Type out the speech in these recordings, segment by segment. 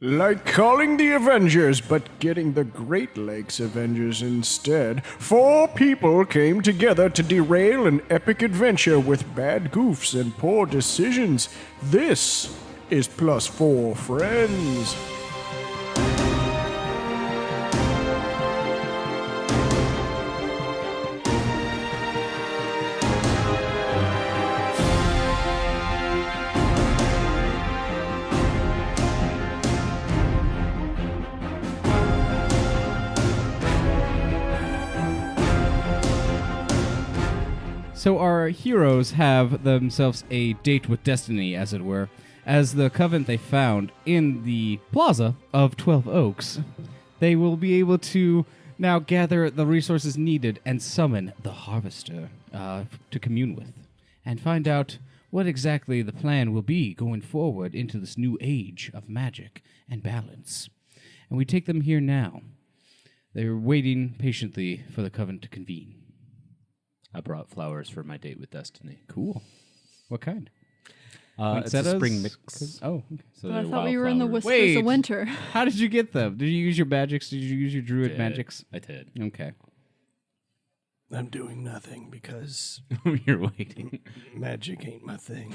Like calling the Avengers, but getting the Great Lakes Avengers instead, 4 people came together to derail an epic adventure with bad goofs and poor decisions. This is Plus 4 Friends. So our heroes have themselves a date with destiny, as it were, as the covenant they found in the plaza of 12 Oaks. They will be able to now gather the resources needed and summon the Harvester to commune with, and find out what exactly the plan will be going forward into this new age of magic and balance. And we take them here now. They're waiting patiently for the covenant to convene. I brought flowers for my date with Destiny. Cool. What kind? It's a spring mix. Oh, okay. So But I they're thought we were in the wildflowers. whispers of winter. How did you get them? Did you use your magics? Did you use your druid magics? I did. Okay. I'm doing nothing because You're waiting. magic ain't my thing.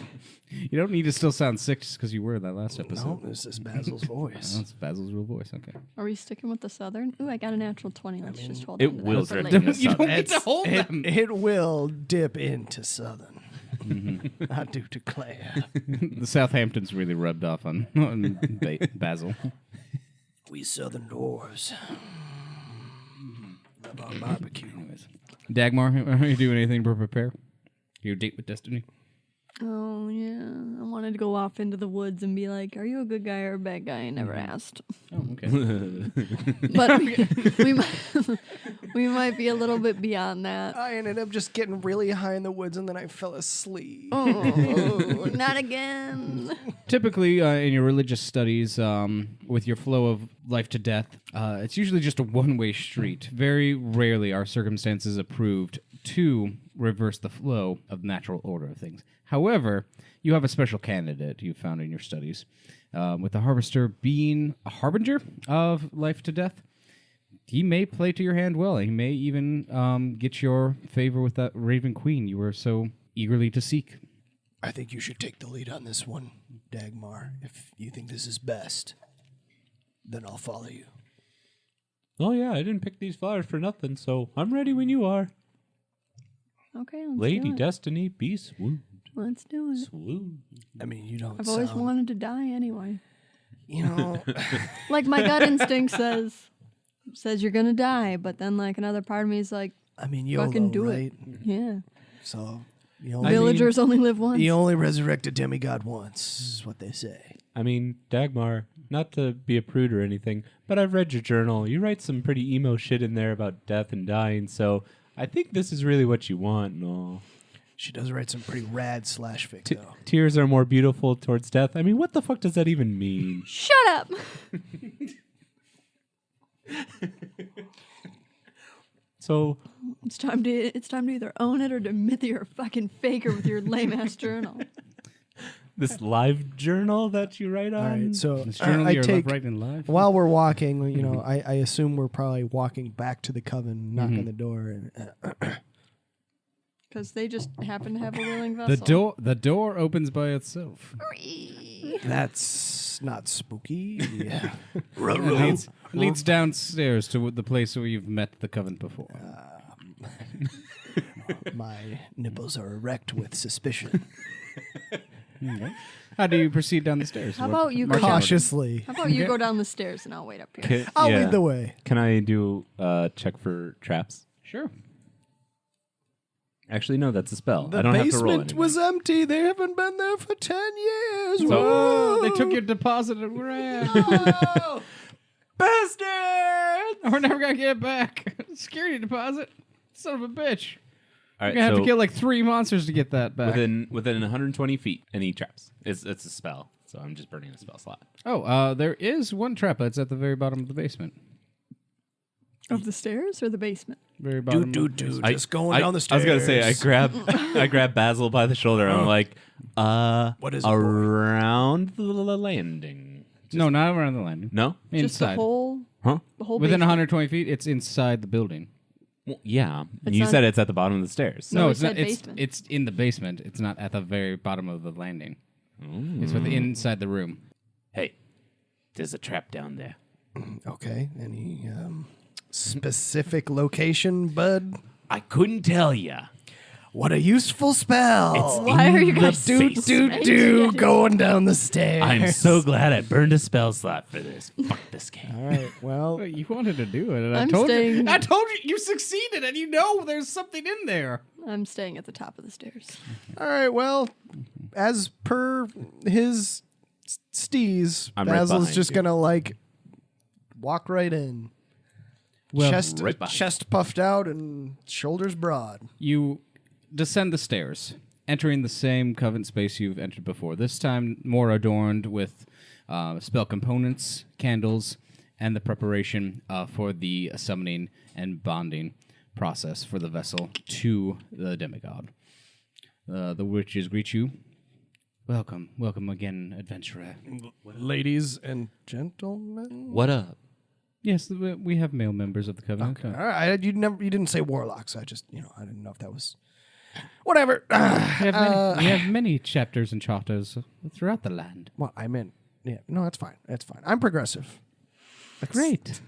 You don't need to still sound sick just because you were in that last No, episode. this is Basil's voice. Oh, that's Basil's real voice. Okay. Are we sticking with the southern? Ooh, I got a natural 20. Let's just hold it on to will that for drift later. in the You don't southern. get to hold them. It will dip into Southern. I do declare. The Southampton's really rubbed off on Basil. We Southern dwarves love our barbecue. Anyways. Dagmar, are you doing anything to prepare? Your date with Destiny? Oh, yeah. I wanted to go off into the woods and be like, are you a good guy or a bad guy? I never asked. Oh, okay. But we might be a little bit beyond that. I ended up just getting really high in the woods and then I fell asleep. Oh, not again. Typically, in your religious studies, with your flow of life to death, it's usually just a one-way street. Very rarely are circumstances approved to reverse the flow of natural order of things. However, you have a special candidate you found in your studies, with the Harvester being a harbinger of life to death. He may play to your hand well. He may even get your favor with that Raven Queen you were so eagerly to seek. I think you should take the lead on this one, Dagmar. If you think this is best, then I'll follow you. Oh, yeah, I didn't pick these flowers for nothing, so I'm ready when you are. Okay, let's Lady do it. Destiny, be swooned. Let's do it. Swoon. I mean, you don't I've always sound, wanted to die anyway. you know, Like my gut instinct says you're gonna die, but then like another part of me is like, I mean, YOLO, fucking do right? it. Yeah. So, Villagers only live once. you only resurrect a demigod once, is what they say. I mean, Dagmar, not to be a prude or anything, but I've read your journal. You write some pretty emo shit in there about death and dying, so I think this is really what you want and all. She does write some pretty rad /fic, though. Tears are more beautiful towards death. I mean, what the fuck does that even mean? Shut up. So, It's time to either own it or to admit that you're a fucking faker with your lame ass journal. this live journal that you write on? All right, so This journal I you're take, writing live? while we're walking, you know, I assume we're probably walking back to the coven, knock on the door, and Because they just happen to have a willing vessel. The door opens by itself. that's not spooky. Yeah. It leads downstairs to the place where you've met the covenant before. My nipples are erect with suspicion. Okay. How do you proceed down the stairs? How What about you go marching down- order? Cautiously. How about you go down the stairs and I'll wait up here? I'll lead the way. Can I do a check for traps? Sure. Actually, no, that's a spell. The I don't have to roll basement anything. was empty. They haven't been there for 10 years. So- Oh, they took your deposit and ran. Bastard! We're never going to get it back. Security deposit. Son of a bitch. All You're right, going to have so to kill like 3 monsters to get that back. within 120 feet, any traps. It's a spell, so I'm just burning a spell slot. Oh, there is one trap that's at the very bottom of the basement. Of the stairs or the basement? Very bottom. Just going down the stairs. I was gonna say I grab Basil by the shoulder and I'm like, What is it, boy? around the landing. No, not around the landing. No? Just the Inside. whole, Huh? the whole Within basement? 120 feet, it's inside the building. Well, yeah. It's You not- said it's at the bottom of the stairs. No, No, it it's not. said It's, basement. it's in the basement. It's not at the very bottom of the landing. It's inside the room. Hey, there's a trap down there. Okay. Any specific location, bud? I couldn't tell ya. What a useful spell. Why are you guys do going down the stairs. I'm so glad I burned a spell slot for this. Fuck this game. All right. Well, You wanted to do it, and I I'm told you. staying- I told you you succeeded, and you know there's something in there. I'm staying at the top of the stairs. all right. Well, as per his steez, I'm right Basil's behind just you. gonna like walk right in. Well, chest right behind chest puffed out and shoulders broad. You descend the stairs, entering the same coven space you've entered before. This time, more adorned with spell components, candles, and the preparation for the summoning and bonding process for the vessel to the demigod. The witches greet you. Welcome, welcome again, adventurer. Ladies and gentlemen. What up? Yes, we have male members of the coven. All right. You didn't say warlocks. I just I didn't know if that was whatever. We have many chapters and charters throughout the land. Well, I meant no, that's fine. That's fine. I'm progressive. Great.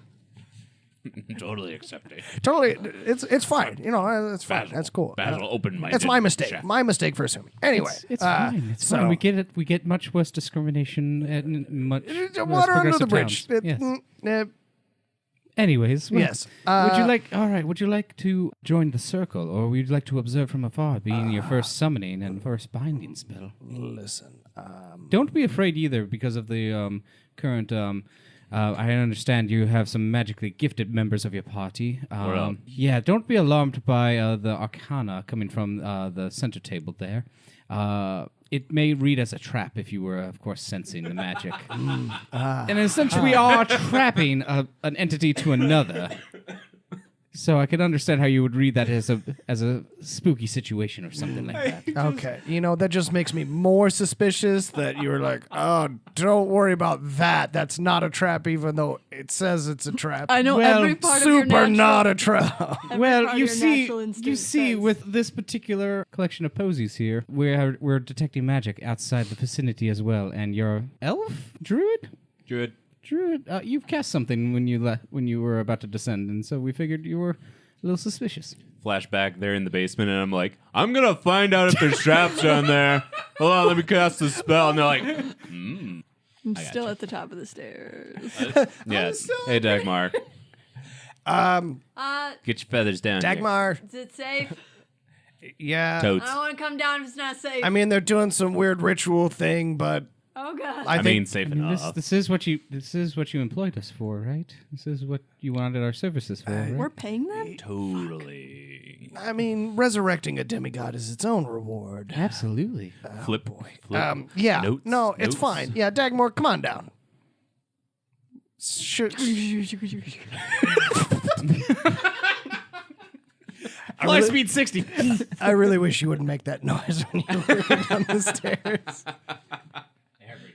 Totally accepting. Totally, it's fine. It's fine. That's cool. Basil, open-minded. That's my mistake. chef. My mistake for assuming. Anyway, It's fine. It's so- fine. We get it. We get much less discrimination and much less water under the progressive bridge. towns. Yes. Uh, Anyways, well, yes. would you like? All right. Would you like to join the circle, or would you like to observe from afar, being your first summoning and first binding spell? Listen. Don't be afraid either, because of the current. I understand you have some magically gifted members of your party. Yeah, don't be alarmed by the arcana coming from the center table there. It may read as a trap if you were, of course, sensing the magic. And essentially, we are trapping an entity to another. So I can understand how you would read that as a spooky situation or something like that. Okay. That just makes me more suspicious that you were like, oh, don't worry about that. That's not a trap, even though it says it's a trap. I know Well, every part of your Super natural, not a trap. every part Well, of you your see, natural instinct says. with this particular collection of posies here, we're detecting magic outside the vicinity as well. And your elf druid. Druid. You've cast something when you were about to descend, and so we figured you were a little suspicious. Flashback, they're in the basement, and I'm like, I'm going to find out if there's traps down there. Hold on, let me cast the spell. And they're like, I'm still at the top of the stairs. yes. Hey, Dagmar. Get your feathers down here. Dagmar. Is it safe? Yeah. Totes. I don't want to come down if it's not safe. I mean, they're doing some weird ritual thing, but oh god. I I mean, think safe I mean, enough. this is what you employed us for, right? This is what you wanted our services for, right? We're paying them? Totally. resurrecting a demigod is its own reward. Absolutely. Flip. Yeah. Notes, No, it's notes. fine. Yeah, Dagmar, come on down. Should, Fly speed 60. I really wish you wouldn't make that noise when you were down the stairs. Every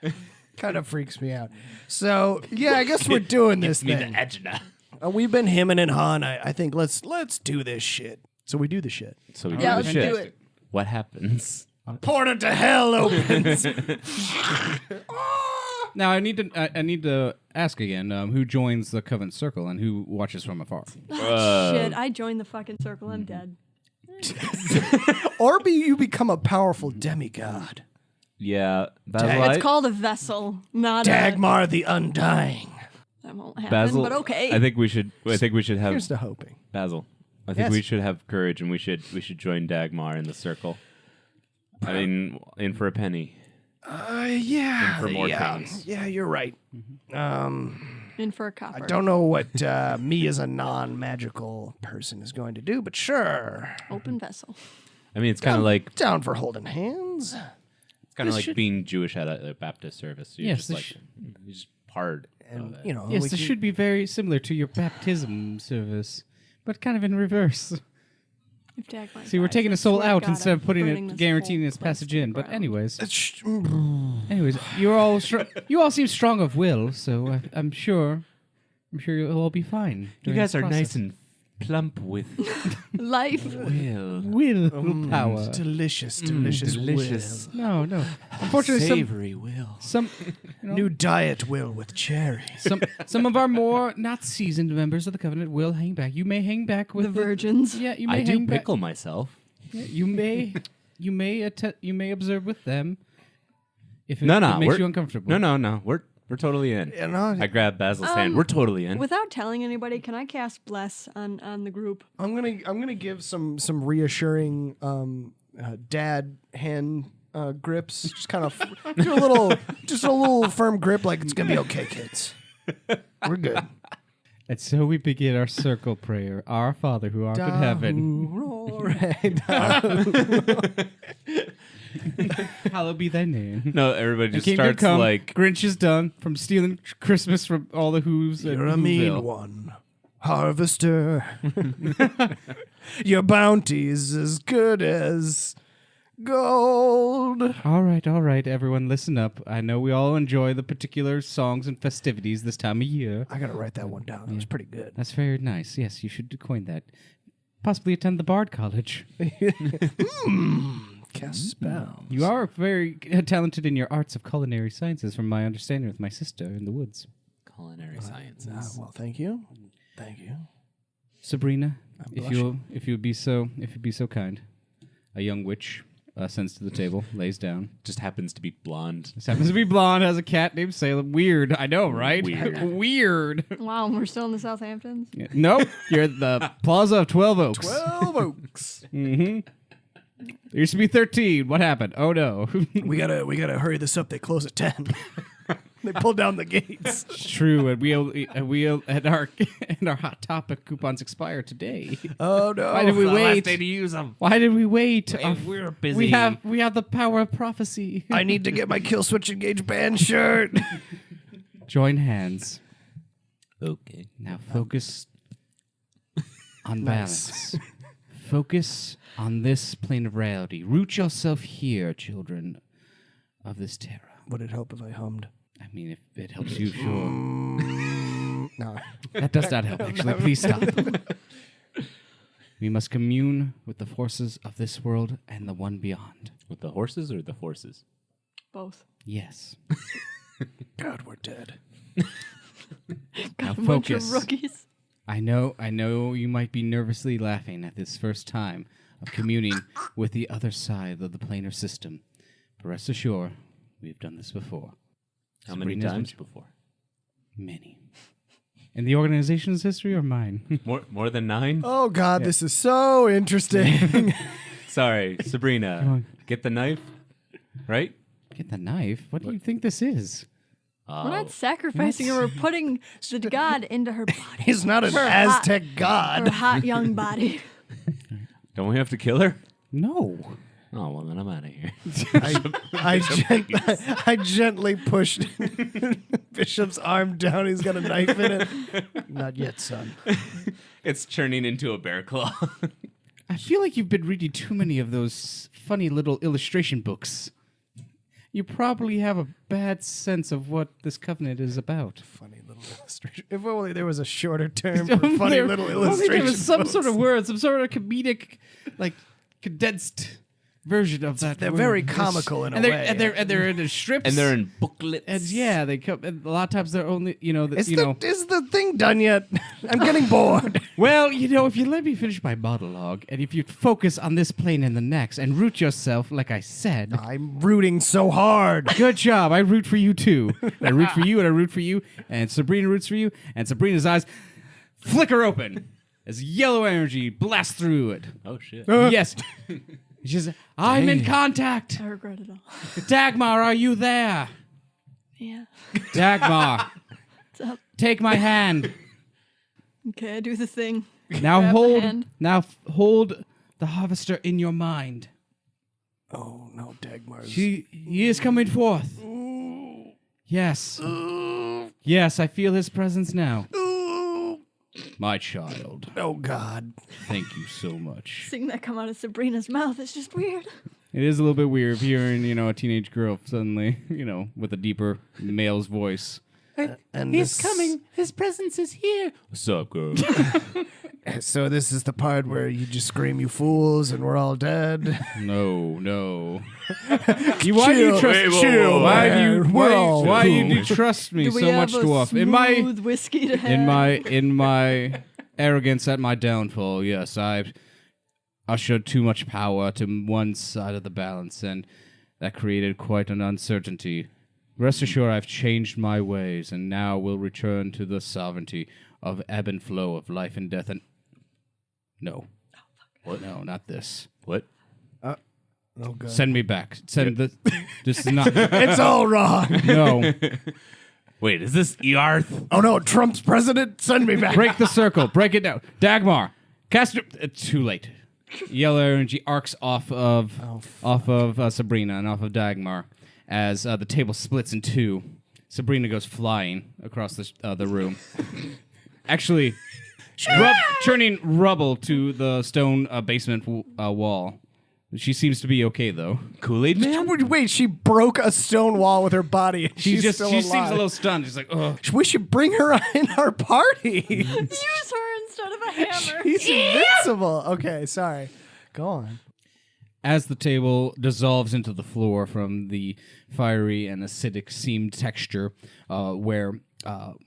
time. Kind of freaks me out. So yeah, I guess we're doing this Me the thing. agita. We've been hemming and hawing. I think let's do this shit. So we do the shit. So we Yeah, do the let's shit. do it. What happens? Portal to hell opens. Now I need to ask again who joins the Covenant Circle and who watches from afar. Shit, I joined the fucking circle. I'm dead. Or you become a powerful demigod. Yeah, Basil. It's called a vessel, not Dagmar the Undying. That won't happen, Basil. but okay. I think we should have Here's to hoping. Basil. I think Yes. we should have courage, and we should join Dagmar in the circle. I mean, in for a penny. Yeah. And for more yeah. things. Yeah, you're right. In for a copper. I don't know what me as a non-magical person is going to do, but sure. Open vessel. I mean, it's kind of like Down for holding hands. being Jewish at a Baptist service. You're Yes, just this like you're just part And, of it. you know, Yes, we this can- should be very similar to your baptism service, but kind of in reverse. If Dagmar See, we're dies, taking I a soul swear to out God, instead I'm of putting burning it, this guaranteeing whole its place passage to the in. But ground. anyways, you all seem strong of will, so I'm sure you'll all be fine. You during guys this are process. nice and plump with Life. will. Power. Delicious, Delicious. No. Unfortunately, Savory will. some New diet will with cherries. some of our more not seasoned members of the Covenant will hang back. You may hang back with The virgins. Yeah, you may I do hang back. pickle myself. Yeah, you may observe with them if it, No, it makes we're- you uncomfortable. No. We're totally in. You know, I grab Basil's hand. We're totally in. Without telling anybody, can I cast Bless on the group? I'm gonna give some reassuring dad hand grips. Just kind of just a little firm grip, like it's gonna be okay, kids. We're good. And so we begin our circle prayer. Our Father who art in heaven, hallowed be thy name. No, everybody just Kingdom starts come, like Grinch is done from stealing Christmas from all the Who's. and You're a mean Whoville. one, harvester. Your bounty's as good as gold. All right, everyone, listen up. I know we all enjoy the particular songs and festivities this time of year. I gotta write that one down. That was pretty good. That's very nice. Yes, you should coin that. Possibly attend the Bard College. Cast spell. You are very talented in your arts of culinary sciences, from my understanding with my sister in the woods. culinary sciences. Well, thank you. Thank you. Sabrina, if blushing. you'd be so kind, a young witch ascends to the table, lays down. Just happens to be blonde. This happens to be blonde, has a cat named Salem. Weird, I know, right? Weird. Weird. Wow, we're still in the Southamptons. Yeah. Nope, you're at the Plaza of 12 Oaks. 12 Oaks. There used to be 13. What happened? Oh no. we gotta hurry this up. They close at 10. They pull down the gates. It's true, and our hot topic coupons expire today. Oh no! Why did we wait? to use them. Why did we wait? We're busy. We have the power of prophecy. I need to get my Kill Switch Engage band shirt. Join hands. Okay. Now focus on balance. Focus on this plane of reality. Root yourself here, children of this terror. Would it help if I hummed? I mean, if it helps you, sure. No. That does not help, actually. Please stop. We must commune with the forces of this world and the one beyond. With the horses or the forces? Both. Yes. God, we're dead. Got Now a bunch focus. of rookies. I know you might be nervously laughing at this first time of communing with the other side of the planar system. But rest assured, we've done this before. How many Sabrina's times been- before? Many. In the organization's history or mine? More than 9? Oh God, this is so interesting. Sorry, Sabrina. on. Get the knife, right? Get the knife? What do you think this is? We're not sacrificing her. We're putting the god into her body. He's not an Her Aztec Her god. hot young body. Don't we have to kill her? No. Oh, well, then I'm out of here. I gently pushed Bishop's arm down. He's got a knife in it. Not yet, son. It's turning into a bear claw. I feel like you've been reading too many of those funny little illustration books. You probably have a bad sense of what this covenant is about. Funny little illustration. If only there was a shorter term for funny little Only illustration. there was some books. sort of word, some sort of comedic, like condensed version of that. They're word. very comical in a way. And they're in strips. And they're in booklets. And yeah, they come. And a lot of times they're only, Is the thing done yet? I'm getting bored. Well, if you let me finish my monologue, and if you focus on this plane and the next, and root yourself, like I said, I'm rooting so hard. good job. I root for you too. I root for you, and I root for you, and Sabrina roots for you, and Sabrina's eyes flicker open as yellow energy blasts through it. Oh, shit. Yes. She says, I'm in contact. I regret it all. Dagmar, are you there? Yeah. Dagmar, What's up? take my hand. Okay, I do the thing. Now Grab the hold. hand. Now hold the harvester in your mind. Oh no, Dagmar's. He is coming forth. Yes. Yes, I feel his presence now. My child. Oh, God. Thank you so much. Seeing that come out of Sabrina's mouth is just weird. It is a little bit weird hearing, a teenage girl suddenly, with a deeper male's voice. And He's coming. His presence is here. What's up, girl? So this is the part where you just scream, "You fools," and we're all dead. No. Why do you trust? Chill, man. We're all why do cool. you trust me Do we so have much, a dwarf? smooth whiskey to have? In my arrogance at my downfall, yes, I ushered too much power to one side of the balance, and that created quite an uncertainty. Rest assured, I've changed my ways, and now will return to the sovereignty of ebb and flow of life and death. And no, what? No, not this. What? Oh, God. Send me back. This is not. It's all wrong. No. Wait, is this Earth? Oh, no. Trump's president. Send me back. Break the circle. Break it down. Dagmar, cast it. It's too late. Yellow energy arcs off of Sabrina and off of Dagmar as the table splits in two. Sabrina goes flying across the room. Actually, turning rubble to the stone basement wall. She seems to be okay though. Kool-Aid Man? Wait, she broke a stone wall with her body. And She she's still seems alive. a little stunned. She's like, oh. We should bring her in our party. Use her instead of a hammer. She's invincible. Okay, sorry. Go on. As the table dissolves into the floor from the fiery and acidic seamed texture where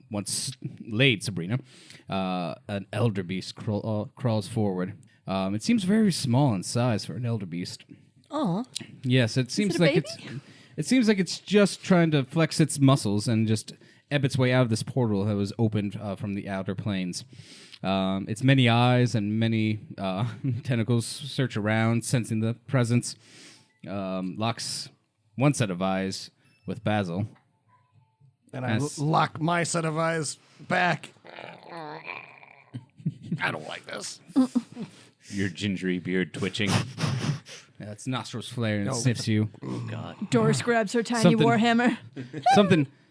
once laid Sabrina, an elder beast crawls forward. It seems very small in size for an elder beast. Oh. Yes, it seems it a like baby? it seems like it's just trying to flex its muscles and just ebb its way out of this portal that was opened from the outer planes. Its many eyes and many tentacles search around, sensing the presence. Locks one set of eyes with Basil. And I lock my set of eyes back. I don't like this. Your gingery beard twitching. Its nostrils flare and it sniffs you. Doris grabs her tiny Something- warhammer.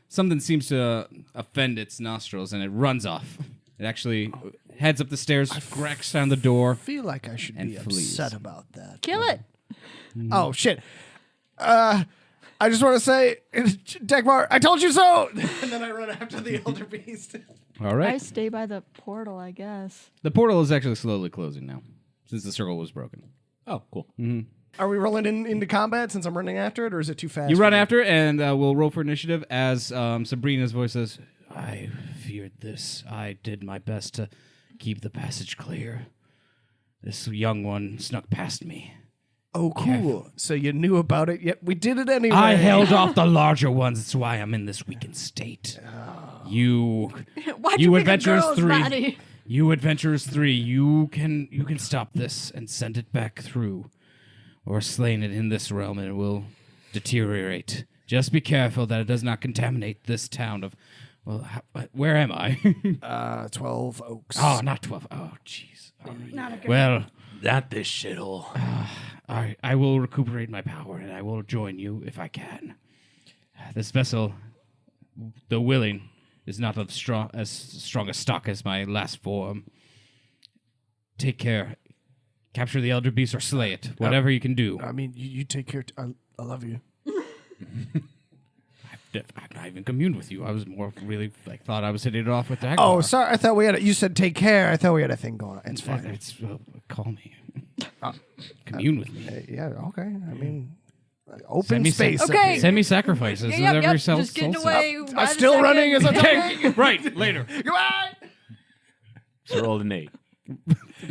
Something seems to offend its nostrils, and it runs off. It actually heads up the stairs, cracks down the door. I feel like I should And be flees. upset about that. Kill it. Oh, shit. I just want to say, Dagmar, I told you so! And then I run after the elder beast. All I right. stay by the portal, I guess. The portal is actually slowly closing now, since the circle was broken. Oh, cool. Are we rolling into combat since I'm running after it, or is it too fast? You for run me? after it, and we'll roll for initiative as Sabrina's voice says, I feared this. I did my best to keep the passage clear. This young one snuck past me. Oh, cool. So you knew about it, yet we did it anyway. I held off the larger ones. That's why I'm in this weakened state. You Why'd You pick a adventurers girl's 3. body? You adventurers 3, you can stop this and send it back through. Or slain it in this realm and it will deteriorate. Just be careful that it does not contaminate this town of... Well, where am I? 12 Oaks. Oh, not 12. Oh, jeez. Not a good Well, Not this shithole. I will recuperate my power and I will join you if I can. This vessel, though willing, is not of as strong a stock as my last form. Take care. Capture the elder beast or slay it. Whatever you can do. I mean, you take care. I love you. I've not even communed with you. I was more really thought I was hitting it off with Dagmar. Oh, sorry. I thought we had. You said take care. I thought we had a thing going on. It's fine. It's call me. Commune with me. Yeah. Okay. I mean, open Send me space. sa- Okay. Send me sacrifices. Yep, every yep. cell- Just getting soul- away. I'm right a still second. running as I'm Okay, right, later. Goodbye. So rolled an 8.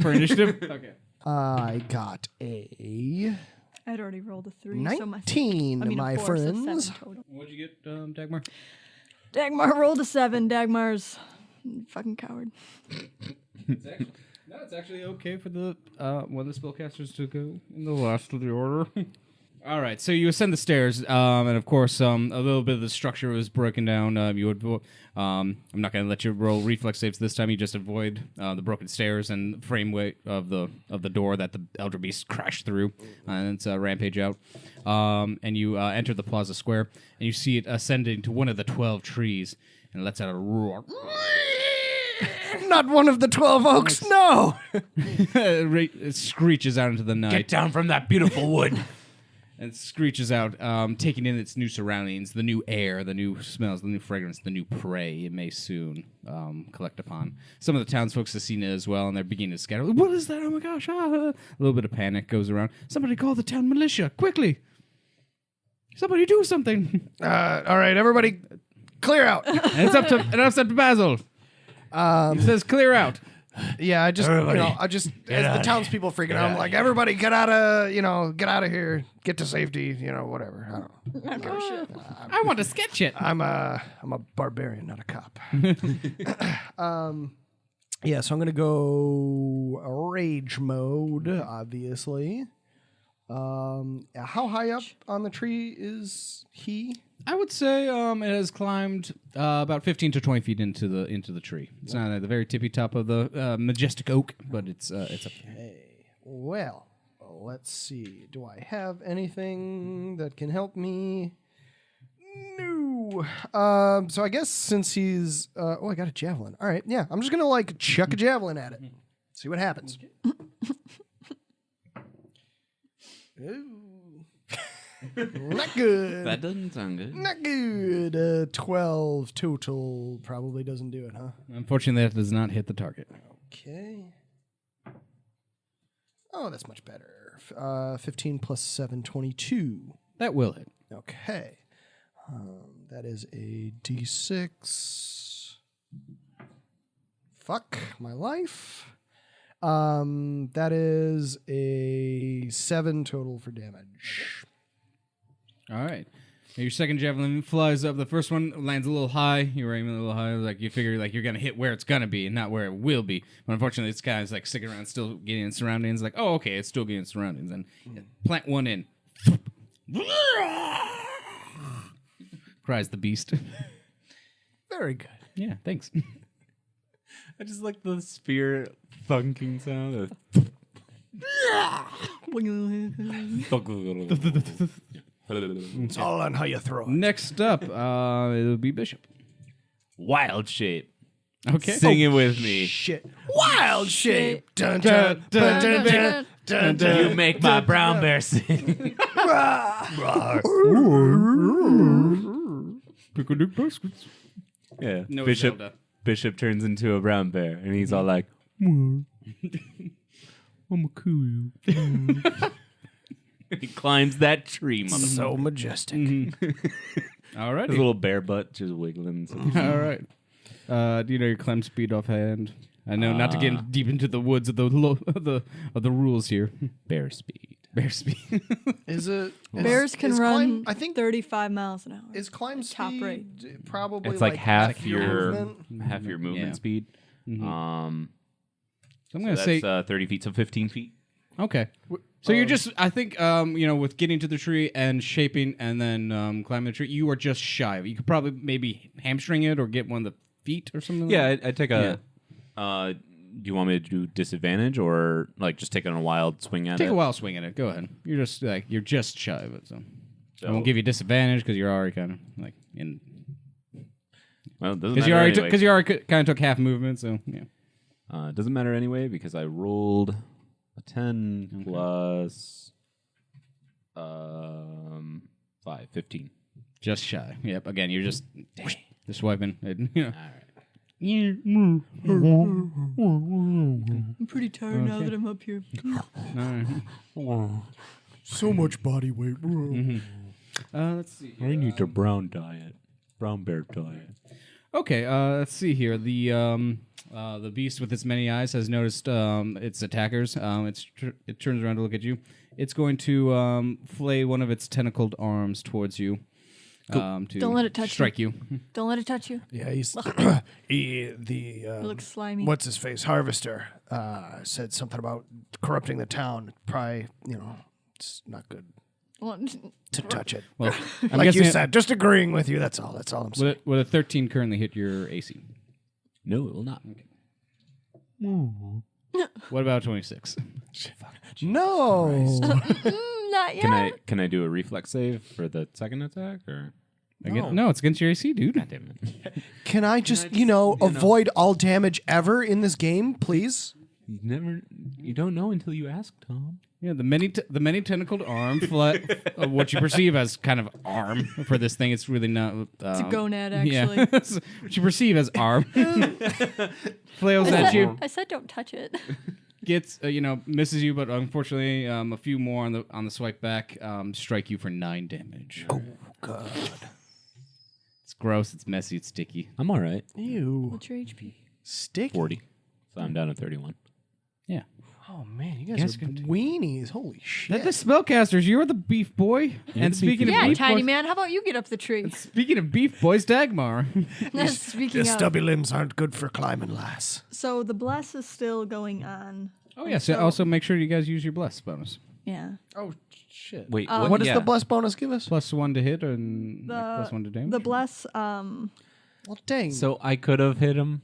For initiative? Okay. I got a I'd already rolled a 3. 19, so my a 4, so friends. 7 total. What'd you get, Dagmar? Dagmar rolled a 7. Dagmar's fucking coward. It's actually okay for the one of the spellcasters to go in the last of the order. All right, so you ascend the stairs, and of course, a little bit of the structure was broken down. You would, I'm not going to let you roll reflex saves this time. You just avoid the broken stairs and frame weight of the door that the elder beast crashed through, and it's rampage out. And you enter the plaza square, and you see it ascending to one of the 12 trees, and it lets out a roar. Not one of the 12 oaks, no! It screeches out into the night. Get down from that beautiful wood. And screeches out, taking in its new surroundings, the new air, the new smells, the new fragrance, the new prey it may soon collect upon. Some of the townsfolk have seen it as well, and they're beginning to scatter. What is that? Oh my gosh! Ah. A little bit of panic goes around. Somebody call the town militia, quickly! Somebody do something! All right, everybody, clear out. And it's up to Basil. He says, clear out. Yeah, I just, as the townspeople freaking out, I'm like, everybody get out of here, get to safety, whatever. I don't know. I want to sketch it. I'm a barbarian, not a cop. Yeah, so I'm gonna go rage mode, obviously. How high up on the tree is he? I would say it has climbed about 15 to 20 feet into the tree. It's not at the very tippy top of the majestic oak, but it's up. Okay. Well, let's see. Do I have anything that can help me? No. So I guess since he's I got a javelin. All right. Yeah, I'm just gonna chuck a javelin at it. See what happens. Ooh. Not good. That doesn't sound good. Not good. 12 total. Probably doesn't do it, huh? Unfortunately, that does not hit the target. Okay. Oh, that's much better. 15 plus 7, 22. That will hit. Okay. That is a D6. Fuck my life. That is a 7 total for damage. All right. Your second javelin flies up. The first one lands a little high. You're aiming a little high. You figure you're going to hit where it's going to be and not where it will be. But unfortunately, this guy's sticking around, still getting its surroundings. Oh, okay, it's still getting its surroundings. And plant one in. Cries the beast. Very good. Yeah, thanks. I just like the spear thunking sound. It's all on how you throw it. Next up, it'll be Bishop. Wild shape. Okay. Sing it with me. Shit. Wild shape. Dun, dun, dun, dun, dun, dun, dun. You make my brown bear sing. Picnic baskets. Yeah. No Bishop Zelda. Bishop turns into a brown bear, and he's all like, I'm a cool. He climbs that tree, motherfucker. So majestic. All right. His little bear butt just wiggling. All right. Do you know your climb speed offhand? I know not to get deep into the woods of the rules here. Bear speed. Bear speed. Is it? Bears can is run, Climb, I think 35 miles an hour. is climb top speed rate. probably It's like half your movement? movement speed. So I'm So going to that's say 30 feet, so 15 feet. okay. So you're just, I think, with getting to the tree and shaping and then climbing the tree, you are just shy. You could probably maybe hamstring it or get one of the feet or something. Yeah, like I'd take a. Do you want me to do disadvantage or just take a wild swing at it? Take a wild swing at it. Go ahead. You're just shy of it, so I won't give you disadvantage because you're already kind of in. Well, it doesn't Because matter you anyway. kind of took half movement, so yeah. It doesn't matter anyway because I rolled a 10 plus 5, 15. Just shy. Yep. Again, you're just swiping. I'm pretty tired now that I'm up here. So much body weight. Let's see. I need the brown bear diet. Okay. Let's see here. The beast with its many eyes has noticed its attackers. It turns around to look at you. It's going to flay one of its tentacled arms towards you. To Don't let it touch strike you. Don't let it touch you. Yeah, he's It looks slimy. what's his face harvester said something about corrupting the town. Probably it's not good Well, to touch it. Well, I'm Like you guessing said, just agreeing with you. That's all. That's all I'm saying. would a 13 currently hit your AC? No, it will not. What about 26? No. not yet. Can I do a reflex save for the second attack or? No, it's against your AC, dude. God damn it. Can I just, avoid all damage ever in this game, please? You don't know until you ask, Tom. Yeah, the many tentacled arm, what you perceive as kind of arm for this thing. It's really not. It's a gonad, actually. Yeah, what you perceive as arm. Flails at you. I said don't touch it. Gets misses you, but unfortunately, a few more on the swipe back strike you for 9 damage. Oh God! It's gross. It's messy. It's sticky. I'm all right. Ew. What's your HP? Sticky. 40. So I'm down at 31. Yeah. Oh man, you guys are weenies. Holy shit! The spellcasters, you're the beef boy. And speaking of Yeah, beef tiny boys, man. How about you get up the tree? speaking of beef boys, Dagmar. Speaking Your of, stubby limbs aren't good for climbing, lass. so the bless is still going on. Oh yeah. So also make sure you guys use your bless bonus. Yeah. Oh shit! Wait, What does the bless bonus give us? +1 to hit and +1 to damage. The bless. Well, dang. So I could have hit him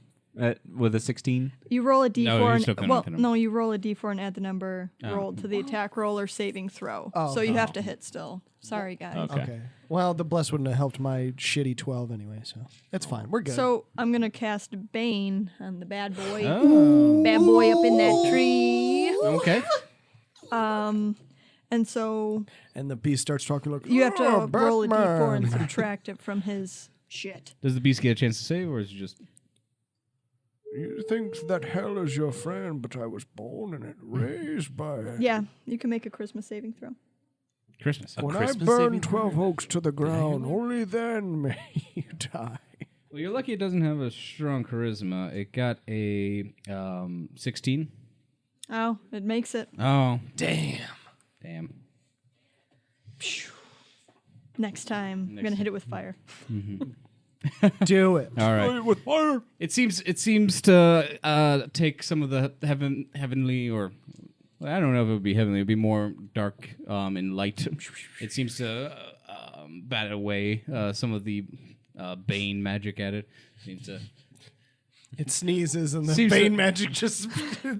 with a 16. You roll a d4. you're still gonna hit him. No, you roll a d4 and add the number rolled to the attack roll or saving throw. So you have to hit still. Sorry, guys. Okay. Well, the bless wouldn't have helped my shitty 12 anyway, so it's fine. We're good. So I'm gonna cast Bane on the bad boy. Oh. Bad boy up in that tree. Okay. And so and the beast starts talking like you have to "Oh, roll a d4 Batman." and subtract it from his shit. Does the beast get a chance to save, or is it just? You think that hell is your friend, but I was born in it, raised by it. Yeah, you can make a Christmas saving throw. Christmas. When I Christmas burn saving 12 oaks to the ground, only then may you die. Well, you're lucky it doesn't have a strong charisma. It got a 16. Oh, it makes it. Oh, Damn. damn. Next time, we're gonna hit it with fire. Do it. All right. With fire. It seems to take some of the heavenly, or I don't know if it would be heavenly. It would be more dark and light. It seems to bat away some of the Bane magic at it. Seems to. It sneezes and the Seems Bane to- magic just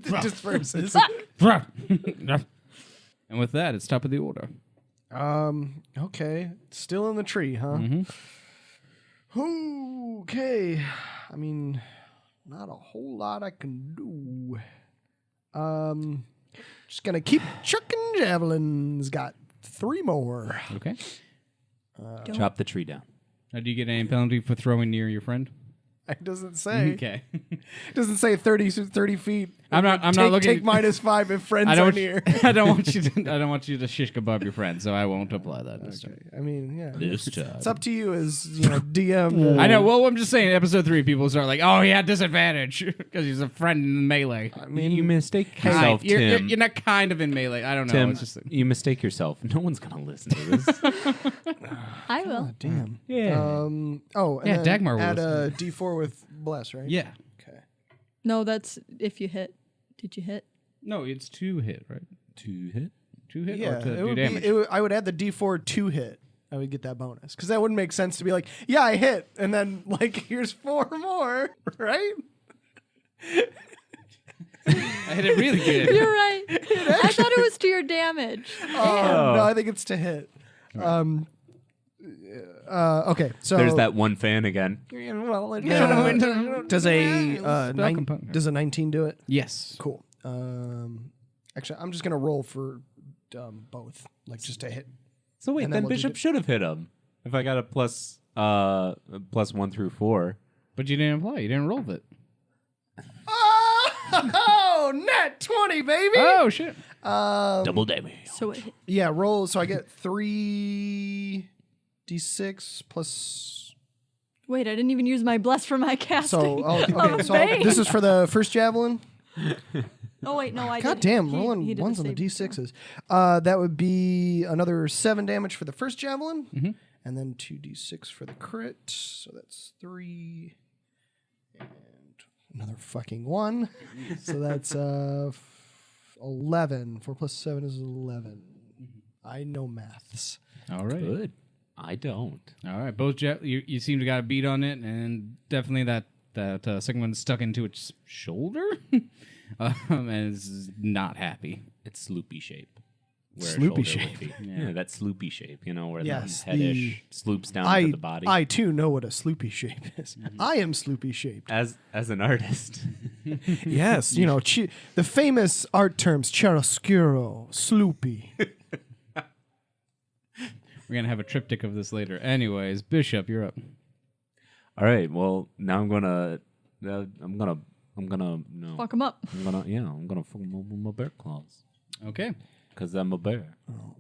disperses. And with that, it's top of the order. Okay. Still in the tree, huh? Okay. I mean, not a whole lot I can do. Just gonna keep chucking javelins. Got 3 more. Okay. Chop the tree down. Now, do you get any penalty for throwing near your friend? It doesn't say. Okay. It doesn't say 30 feet. I'm not looking. Take -5 if friends are near. I don't want you to shish kebab your friend, so I won't apply that this time. I mean, yeah. This time. It's up to you as DM. I know. Well, I'm just saying. Episode 3, people start like, "Oh, he had disadvantage because he's a friend in melee." I mean, you mistake yourself, Tim. You're not kind of in melee. I don't know. Tim, It's just you mistake yourself. No one's gonna listen to this. I will. Damn. Yeah. And Yeah, then Dagmar will add listen. a D4 with bless, right? yeah. Okay. No, that's if you hit. Did you hit? No, it's 2 hit, right? 2 hit. 2 hit Yeah, or to it do would damage. be. I would add the D4 to hit. I would get that bonus because that wouldn't make sense to be like, yeah, I hit, and then like here's 4 more, right? I hit it really good. You're right. I thought it was to your damage. No, I think it's to hit. Okay, so There's that one fan again. Well, Yeah. does a component. does a 19 do it? Yes. Cool. Actually, I'm just gonna roll for both, like just to hit. So wait, And then then we'll do Bishop the- should have hit him. If I got a +1 through 4. But you didn't apply. You didn't roll it. Oh, net 20, baby. Oh shit. Double damage. So it hit. Yeah, roll. So I get 3d6 plus. Wait, I didn't even use my bless for my casting. So okay. So Bane. this is for the first javelin. Oh wait, no, I God did. damn, He rolling did ones on the saving throw. d6s. That would be another 7 damage for the first javelin, and then 2d6 for the crit. So that's 3, and another fucking 1. So that's 11. 4 plus 7 is 11. I know maths. All right. Good. I don't. All right. Both you seem to got a beat on it, and definitely that second one stuck into its shoulder, and is not happy. It's loopy shape. where a Sloopy shoulder shape. would be. Yeah, that sloopy shape, where Yes, the headish sloops down I to the body. I too know what a sloopy shape is. I am sloopy shaped. as an artist. Yes, the famous art terms chiaroscuro, sloopy. We're gonna have a triptych of this later. Anyways, Bishop, you're up. All right, well, now I'm gonna no. Fuck him up. I'm gonna fuck him up with my bear claws. Okay. Because I'm a bear.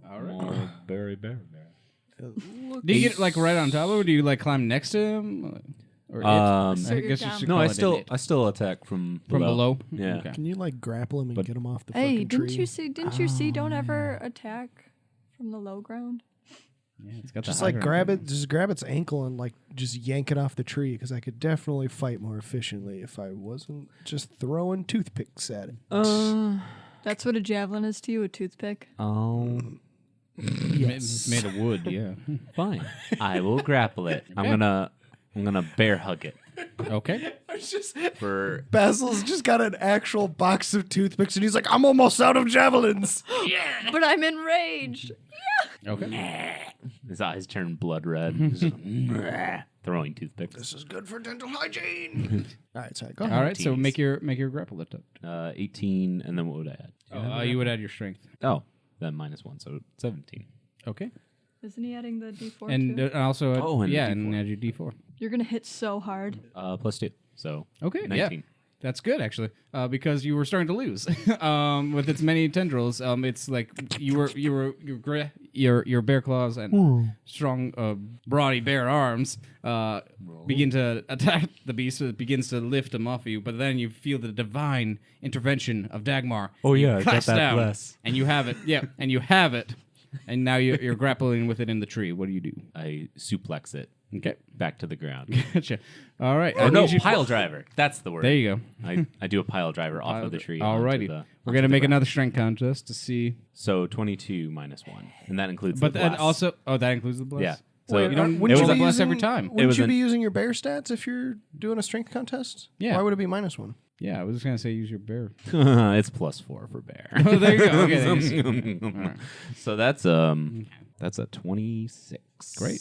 All right. I'm a bear. Do you get like right on top of him, or do you like climb next to him? Or Um, I So you're guess you down. should No, call I it still an it. I still attack from Below? Yeah. Okay. Can you like grapple him and But- get him off the Hey, fucking tree? didn't you see don't ever attack from the low ground? Yeah, it's got the Just high like ground. just grab its ankle and like just yank it off the tree because I could definitely fight more efficiently if I wasn't just throwing toothpicks at it. That's what a javelin is to you, a toothpick. Oh, It's made of wood, yeah. fine. I will grapple it. I'm gonna bear hug it Okay. for Basil's just got an actual box of toothpicks and he's like, I'm almost out of javelins. But I'm enraged. Okay. his eyes turn blood red. He's just, throwing toothpicks. This is good for dental hygiene. All right, sorry, go ahead. All right, so Tease. make your grapple attempt. 18, and then what would I add? You would add your strength. Oh, then -1, so 17. Okay. Isn't he adding the D4 And too? also, and yeah, D4. and add your D4. You're gonna hit so hard. +2, so Okay, 19. yeah. That's good actually, because you were starting to lose with its many tendrils. It's like your bear claws and strong, brawny bear arms begin to attack the beast. So it begins to lift him off of you, but then you feel the divine intervention of Dagmar. Oh, You yeah, I got clasp that down, bless. and you have it. Yeah, and you have it, and now you're grappling with it in the tree. What do you do? I suplex it Okay, back to the ground. gotcha. All right. Or I no, need you- pile driver. That's the word. There you go. I do a pile driver off of the tree. onto Alrighty. the- We're onto gonna the make ground. another strength contest to see. So 22 -1, and that includes But the then bless. also, that includes the bless. Yeah. So you don't. Wouldn't It was you a be bless every using- time. Wouldn't was you an- be using your bear stats if you're doing a strength contest? Yeah. Why would it be -1? Yeah, I was just gonna say use your bear. it's +4 for bear. Oh, there you go. Okay, then you see. Alright. So that's a 26. Great.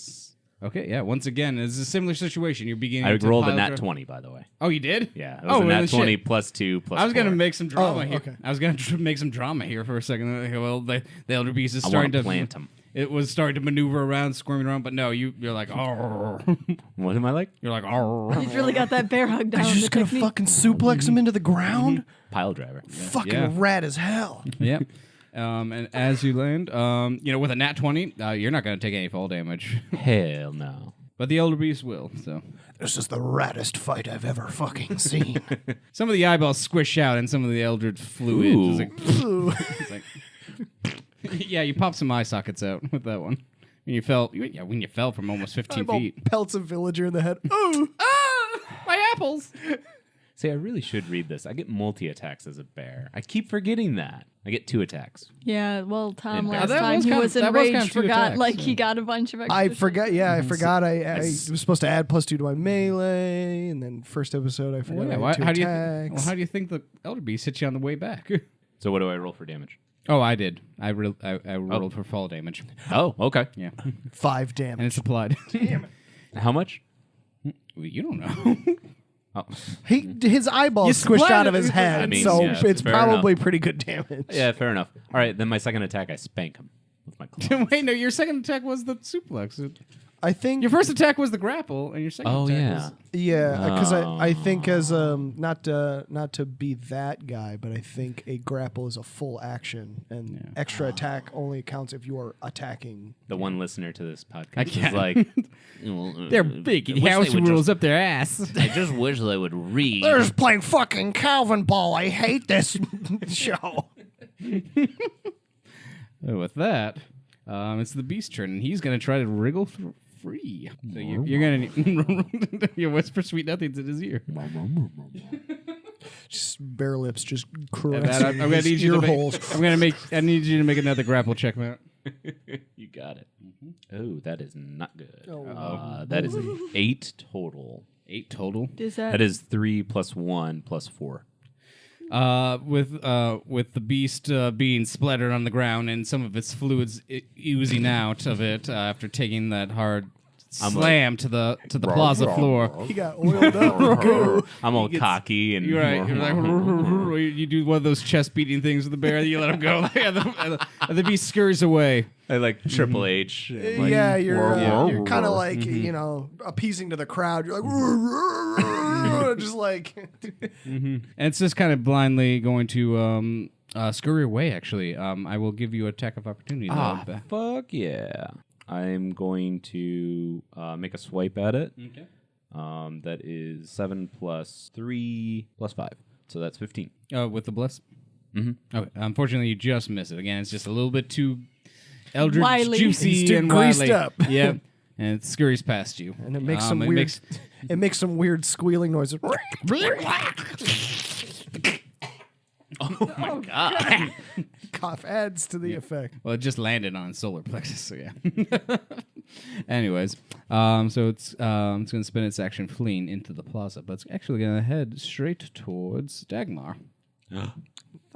Okay, yeah. Once again, it's a similar situation. You're beginning. I to rolled a pile nat dri- 20, by the way. Oh, you did? Yeah, it Oh, was a well, nat shit. 20 +2 +4. I was gonna make some drama Oh, here. okay. I was gonna make some drama here for a second. Well, the elder beast is I starting want to to plant him. It was starting to maneuver around, squirming around, but no, you're like, oh, What am I like? you're like, oh. You've really got that bear hug down. Are you just the gonna technique. fucking suplex him into the ground? Pile driver. Fucking Yeah. rad as hell. Yep. And as you land, with a nat 20, you're not going to take any fall damage. Hell no. But the Elder Beast will, so. This is the raddest fight I've ever fucking seen. Some of the eyeballs squish out and some of the Eldritch fluid. Ooh. It's like, yeah, you pop some eye sockets out with that one. When you fell from almost 15 Eyeball feet. pelts a villager in the head. Ooh. My apples! See, I really should read this. I get multi-attacks as a bear. I keep forgetting that. I get 2 attacks. Yeah, well, Tom And- last That time was he kind of- was that was kind enraged, of two forgot attacks, like yeah. he got a bunch of extra. I shit. forgot. Yeah, I forgot. I was supposed to add +2 to my melee, and then first episode I forgot. Well, I had 2 how do you attacks. how do you think the Elder Beast hit you on the way back? So what do I roll for damage? Oh, I did. I rolled for fall damage. Oh, okay. Yeah. 5 And damage. it's applied. How much? Well, you don't know. Oh. His eyeball You squished out of splatted- his head, I mean, so yeah, it's fair probably pretty good damage. Yeah, fair enough. All right, then my second attack, I spank him with my claw. Wait, no, your second attack was the suplex. I think. Your first attack was the grapple, and your second Oh, attack yeah. was... Yeah, because I think as not to be that guy, but I think a grapple is a full action, and extra attack only counts if you are attacking. The one listener to this podcast I is can't. like, They're big. I wish House they would rules up their ass. I just wish they would read. There's playing fucking Calvin Ball. I hate this show. With that, it's the beast turn, and he's going to try to wriggle free. So you're going to you whisper sweet nothings in his ear. Just bare lips, just And caressing that, I'm going to his need you ear to make, holes. I need you to make another grapple check, Matt. You got it. Oh, that is not good. Oh. That is 8 total. 8 total. Is that That is 3 + 1 + 4. with the beast being splattered on the ground and some of its fluids oozing out of it after taking that hard slam to the plaza floor. He got oiled up. I'm all cocky and You're right. You're like, you do one of those chest beating things with the bear. You let him go, and the beast scurries away. I like Triple H. Like, Yeah, you're kind of like appeasing to the crowd. You're like just like And it's just kind of blindly going to scurry away. Actually, I will give you attack of opportunity. Fuck yeah. I'm going to make a swipe at it. Okay. That is 7 plus 3 plus 5. So that's 15. With the bless. Mm-hmm. Okay. Unfortunately, you just miss it. Again, it's just a little bit too eldritch, Wily. juicy, It's too and greased wily. up. Yep. And it scurries past you. and it makes some weird it makes some weird squealing noises. Oh my god. Cough adds to the effect. Well, it just landed on solar plexus, so yeah. Anyways, so it's going to spend its action fleeing into the plaza, but it's actually going to head straight towards Dagmar.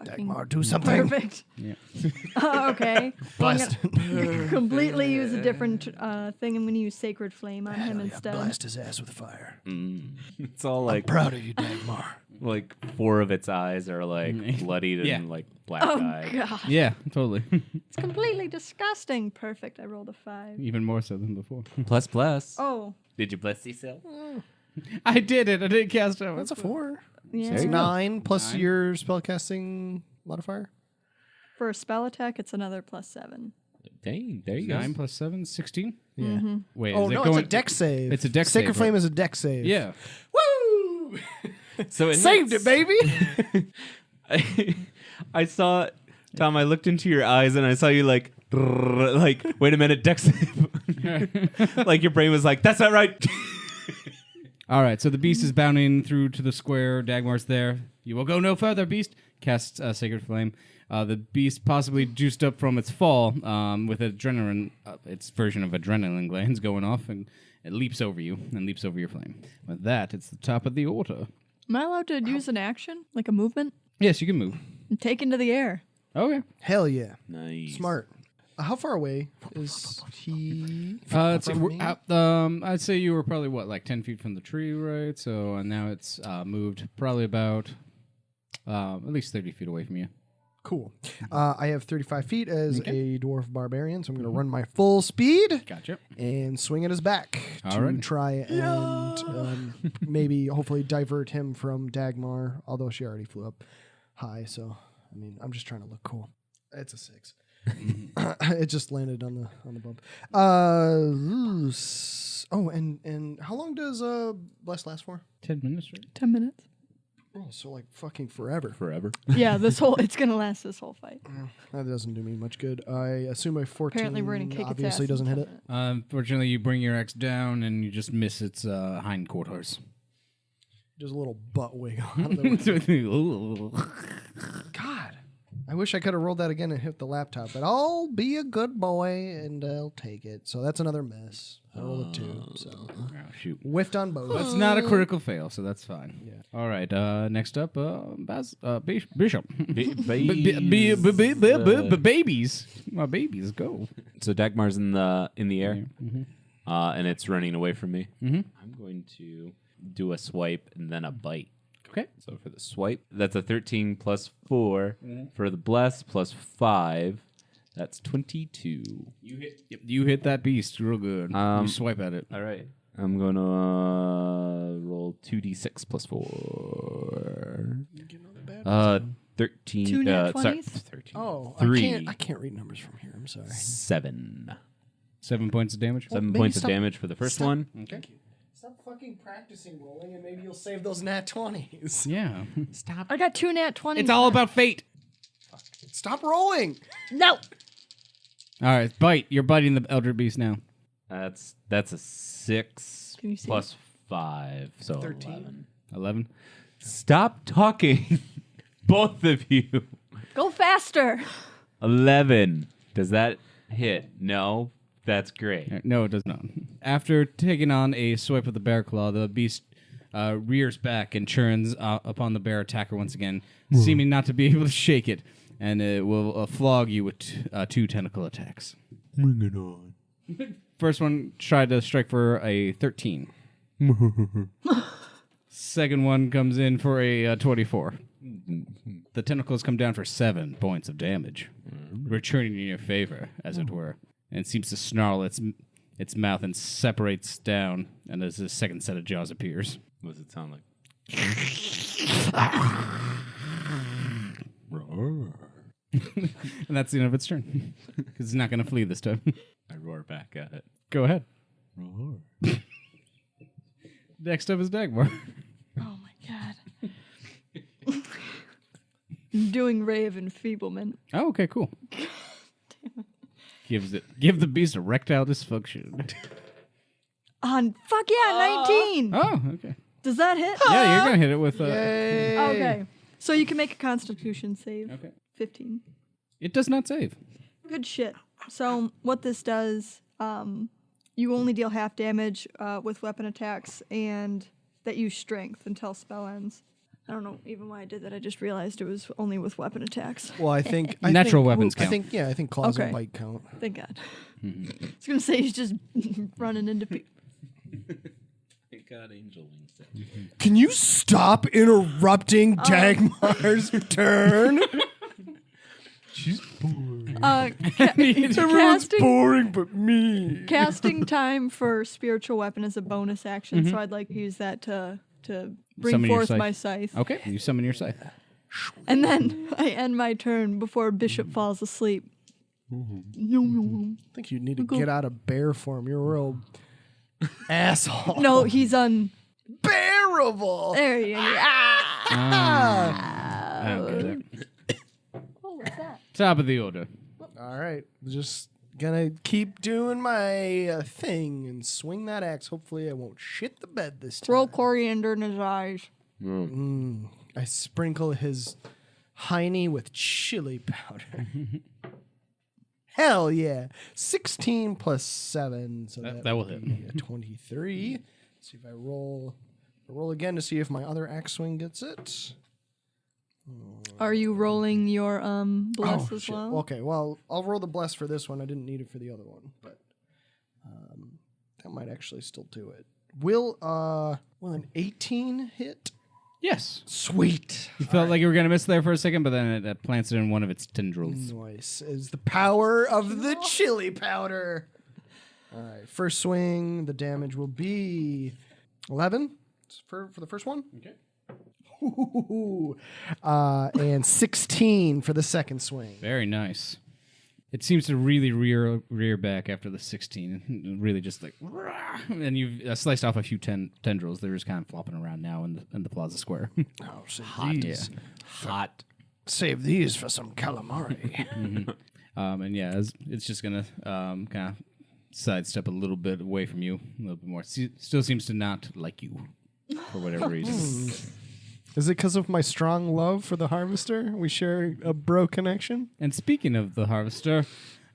Dagmar, do something. Perfect. Yeah. Okay. Well, I'm Blast. gonna completely use a different thing. I'm going to use Sacred Flame on him instead. Blast his ass with fire. It's all like Proud of you, Dagmar. like 4 of its eyes are like bloodied Yeah. and like black Oh, eyed. God. Yeah, totally. It's completely disgusting. Perfect. I rolled a 5. Even more so than before. Plus. Oh. Did you bless yourself? I did it. I did cast it. That's a 4. Yeah. It's 9 plus 9. your spellcasting modifier. For a spell attack, it's another +7. Dang, there you go. 9 plus 7, 16? Yeah. Wait, Oh is no, it going? it's a dex save. It's a dex Sacred save, Flame right? is a dex save. Yeah. Woo! So it Saved hits. it, baby. I saw Tom. I looked into your eyes and I saw you like wait a minute, Dex save. Like your brain was like, that's not right. All right, so the beast is bounding through to the square. Dagmar's there. You will go no further, beast. Casts Sacred Flame. The beast, possibly juiced up from its fall, with adrenaline, its version of adrenaline glands going off, and it leaps over you and leaps over your flame. With that, it's the top of the order. Am I allowed to use an action, like a movement, Yes, you can move. and take into the air? Okay. Hell yeah. Nice. Smart. How far away is he? It's, from me? I'd say you were probably, like 10 feet from the tree, right? So now it's moved probably about at least 30 feet away from you. Cool. I have 35 feet as a dwarf barbarian, so I'm going to run my full speed Gotcha. and swing at his back to Alright. try and maybe hopefully divert him from Dagmar, although she already flew up high. So, I mean, I'm just trying to look cool. It's a 6. It just landed on the bump. And how long does Bless last for? 10 minutes, right? 10 minutes. Oh, so like fucking forever. Forever. Yeah, it's going to last this whole fight. That doesn't do me much good. I assume a 14 Apparently, we're going to kick its obviously ass. doesn't in hit 10 it. minutes. Unfortunately, you bring your axe down and you just miss its hind quarters. Just a little butt wiggle. Out of the way. God, I wish I could have rolled that again and hit the laptop, but I'll be a good boy and I'll take it. So that's another miss. I rolled a 2, so Oh, shoot. whiffed on both. That's not a critical fail, so that's fine. Yeah. All right. Next up, Bishop. Babies. My babies, go. So Dagmar's in the air, and it's running away from me. I'm going to do a swipe and then a bite. Okay. So for the swipe, that's a 13 plus 4. For the bless plus 5, that's 22. You hit that beast real good. You swipe at it. All right. I'm going to roll 2d6 plus 4. 13. Two nat sorry, 20s? 13. Oh, 3. I can't read numbers from here. I'm sorry. 7. 7 points of damage. 7 maybe points of stop- damage for the first one. Okay. Stop fucking practicing rolling, and maybe you'll save those nat 20s. Yeah. I got 2 nat 20s. It's all about fate. Stop rolling. No! All right, bite. You're biting the elder beast now. That's a 6 Can you see plus 5, so 13. 11. 11. Stop talking, both of you. Go faster! 11. Does that hit? No. That's great. No, it does not. After taking on a swipe of the bear claw, the beast rears back and churns upon the bear attacker once again, seeming not to be able to shake it, and it will flog you with 2 tentacle attacks. Bring it on. First one tried to strike for a 13. Second one comes in for a 24. The tentacles come down for 7 points of damage, returning in your favor, as it were, and seems to snarl its mouth and separates down, and as the second set of jaws appears. What does it sound like? And that's the end of its turn, because it's not going to flee this time. I roar back at it. Go ahead. Roar. Next up is Dagmar. Oh my god. I'm doing Ray of Enfeeblement. Oh, okay, cool. Give the beast erectile dysfunction. On fuck yeah, 19. Oh, okay. Does that hit? Yeah, you're gonna hit it with. Okay. So you can make a Constitution save. Okay. 15. It does not save. Good shit. So what this does, you only deal half damage with weapon attacks and that use strength until spell ends. I don't know even why I did that. I just realized it was only with weapon attacks. Well, I think Natural weapons count. I think claws Okay. and bite count. Thank God. I was gonna say he's just running into people. Thank God Angel Wings said. Can you stop interrupting Dagmar's turn? She's bored. Everyone's Casting, boring but me. casting time for spiritual weapon is a bonus action, so I'd like to use that to bring Summon your forth scythe. my scythe. Okay, you summon your scythe. And then I end my turn before Bishop falls asleep. I think you need to get out of bear form. You're a real asshole. No, he's on. Bearable. There you go. I don't get it. Oh, what's that? Top of the order. All right, just gonna keep doing my thing and swing that axe. Hopefully, I won't shit the bed this time. Throw coriander in his eyes. I sprinkle his hiney with chili powder. Hell yeah! 16 plus 7, so That that will would be a 23. Let's see if I roll again to see if my other axe swing gets it. Are you rolling your bless as shit. well? Okay, well, I'll roll the bless for this one. I didn't need it for the other one, but that might actually still do it. Will an 18 hit? Yes. Sweet. You felt like you were gonna miss there for a second, but then it plants it in one of its tendrils. Nice. Is the power of the chili powder. All right, first swing, the damage will be 11 for the first one. Okay. And 16 for the second swing. Very nice. It seems to really rear back after the 16. Really just like, and you've sliced off a few tendrils. They're just kind of flopping around now in the plaza square. Oh, save Hot, these. Hot. Save these for some calamari. And yeah, it's just gonna kind of sidestep a little bit away from you, a little bit more. Still seems to not like you for whatever reason. Is it because of my strong love for the harvester? We share a bro connection? And speaking of the harvester,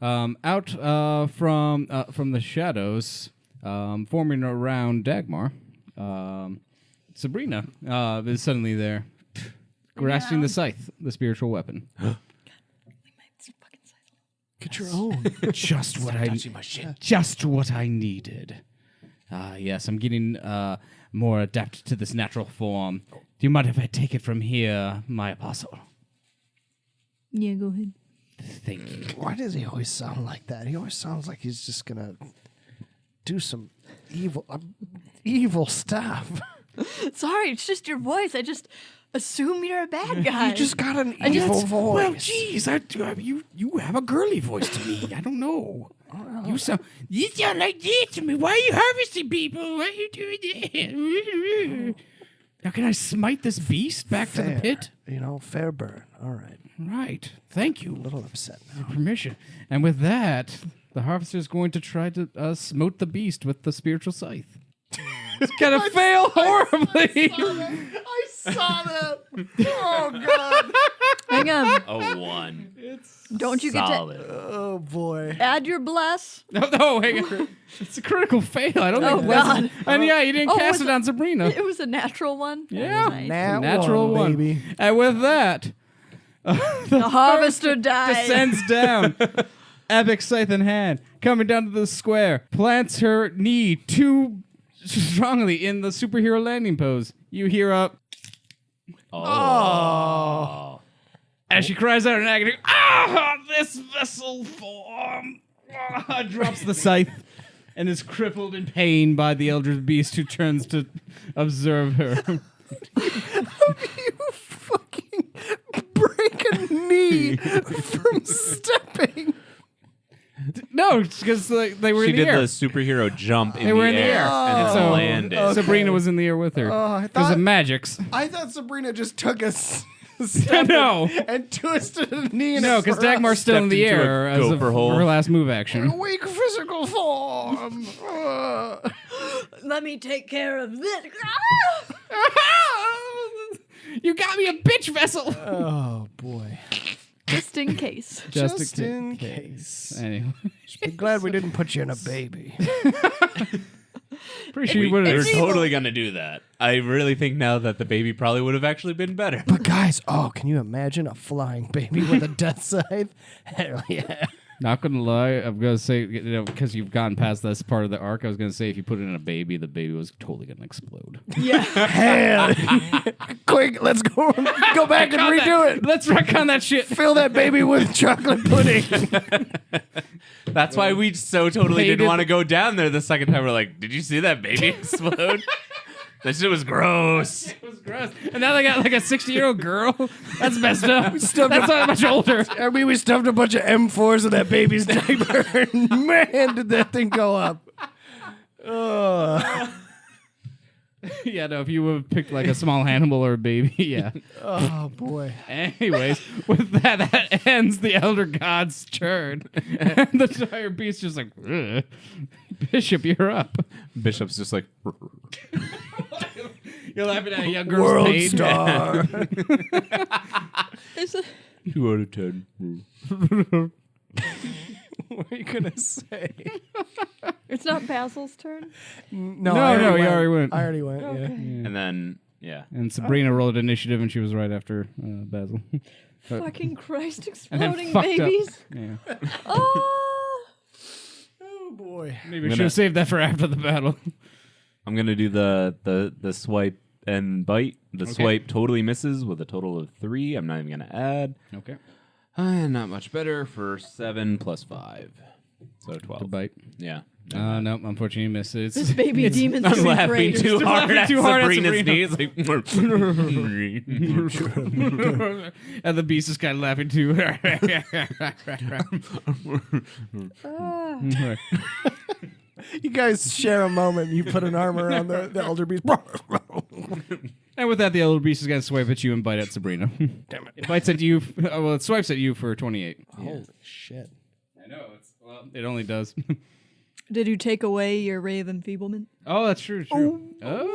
out from the shadows, forming around Dagmar, Sabrina is suddenly there, grasping the scythe, the spiritual weapon. Get your own. Just what I needed. Yes, I'm getting more adapted to this natural form. Do you mind if I take it from here, my apostle? Yeah, go ahead. Thank you. Why does he always sound like that? He always sounds like he's just gonna do some evil stuff. Sorry, it's just your voice. I just assume you're a bad guy. You just got an evil voice. Well, geez, you have a girly voice to me. I don't know. You sound like this to me. Why are you harvesting people? Why are you doing this? Now can I smite this beast back to the pit? You know, fair burn. All right. Right. Thank you. A little upset now. Permission. And with that, the harvester is going to try to smote the beast with the spiritual scythe. It's gonna fail horribly. I saw that. Oh, God. Hang on. A 1. Don't you get Solid. Oh boy. to add your bless? No, hang on. It's a critical fail. I don't Oh, think Bless is- God. And yeah, you didn't Oh, cast was it on Sabrina. It was a natural one. Yeah. Nice. Nat Natural one. baby. And with that, The harvester died. descends down, epic scythe in hand, coming down to the square, plants her knee too strongly in the superhero landing pose. You hear up Oh. as she cries out in agony, "Ah, this vessel form!" Drops the scythe and is crippled in pain by the elder beast who turns to observe her. You fucking break a knee from stepping. No, because they were She in the did air. the superhero jump in They were the in the air air. and So- then landed. Okay. Sabrina was in the air with her. I Because thought of magics. I thought Sabrina just took a step No. and twisted a knee. No, because Dagmar's still in Stepped the into a air as of gopher hole. her last move action. weak physical form. Let me take care of this. You got me a bitch vessel. Oh boy. Just in case. Just in case. Anyway, Be glad we didn't put you in a baby. pretty sure you would We were have. totally gonna do that. I really think now that the baby probably would have actually been better. But guys, can you imagine a flying baby with a death scythe? Hell yeah. Not gonna lie, I'm gonna say because you've gotten past this part of the arc. I was gonna say if you put it in a baby, the baby was totally gonna explode. Yeah. Hell. Quick, let's go back and redo it. Let's retcon that shit. Fill that baby with chocolate pudding. That's why we so totally Hated- didn't want to go down there the second time. We're like, did you see that baby explode? That shit was gross. It was gross. And now they got like a 60-year-old girl. That's messed up. That's stuffed not much older. I mean, we stuffed a bunch of M4s in that baby's diaper, and man, did that thing go up. Yeah, no, if you would have picked like a small animal or a baby, yeah. Oh, boy. Anyways, with that ends the Elder God's turn. And the entire beast just like, "Ugh. Bishop, you're up. Bishop's just like, You're laughing at a young girl's World pain. star. It's a- 2 out of 10. What are you going to say? It's not Basil's turn. No, No, you already went. I already went, yeah. And then, yeah. And Sabrina rolled initiative and she was right after Basil. Fucking Christ, And then exploding fucked up. babies. Yeah. Oh. Oh, boy. Maybe we should have saved that for after the battle. I'm going to do the swipe and bite. The swipe totally misses with a total of 3. I'm not even going to add. Okay. Not much better for 7 plus 5. So 12. The bite. Yeah. No, unfortunately you missed it. This baby demon's I'm gonna be laughing great. too hard at too hard at Sabrina's Sabrina. knees. Like, And the beast is kind of laughing too. Ah. You guys share a moment. You put an arm around the elder beast. And with that, the elder beast is going to swipe at you and bite at Sabrina. Damn it. It bites at you. Well, it swipes at you for 28. Holy shit. I know. It only does. Did you take away your ray of enfeeblement? Oh, that's true. Oh.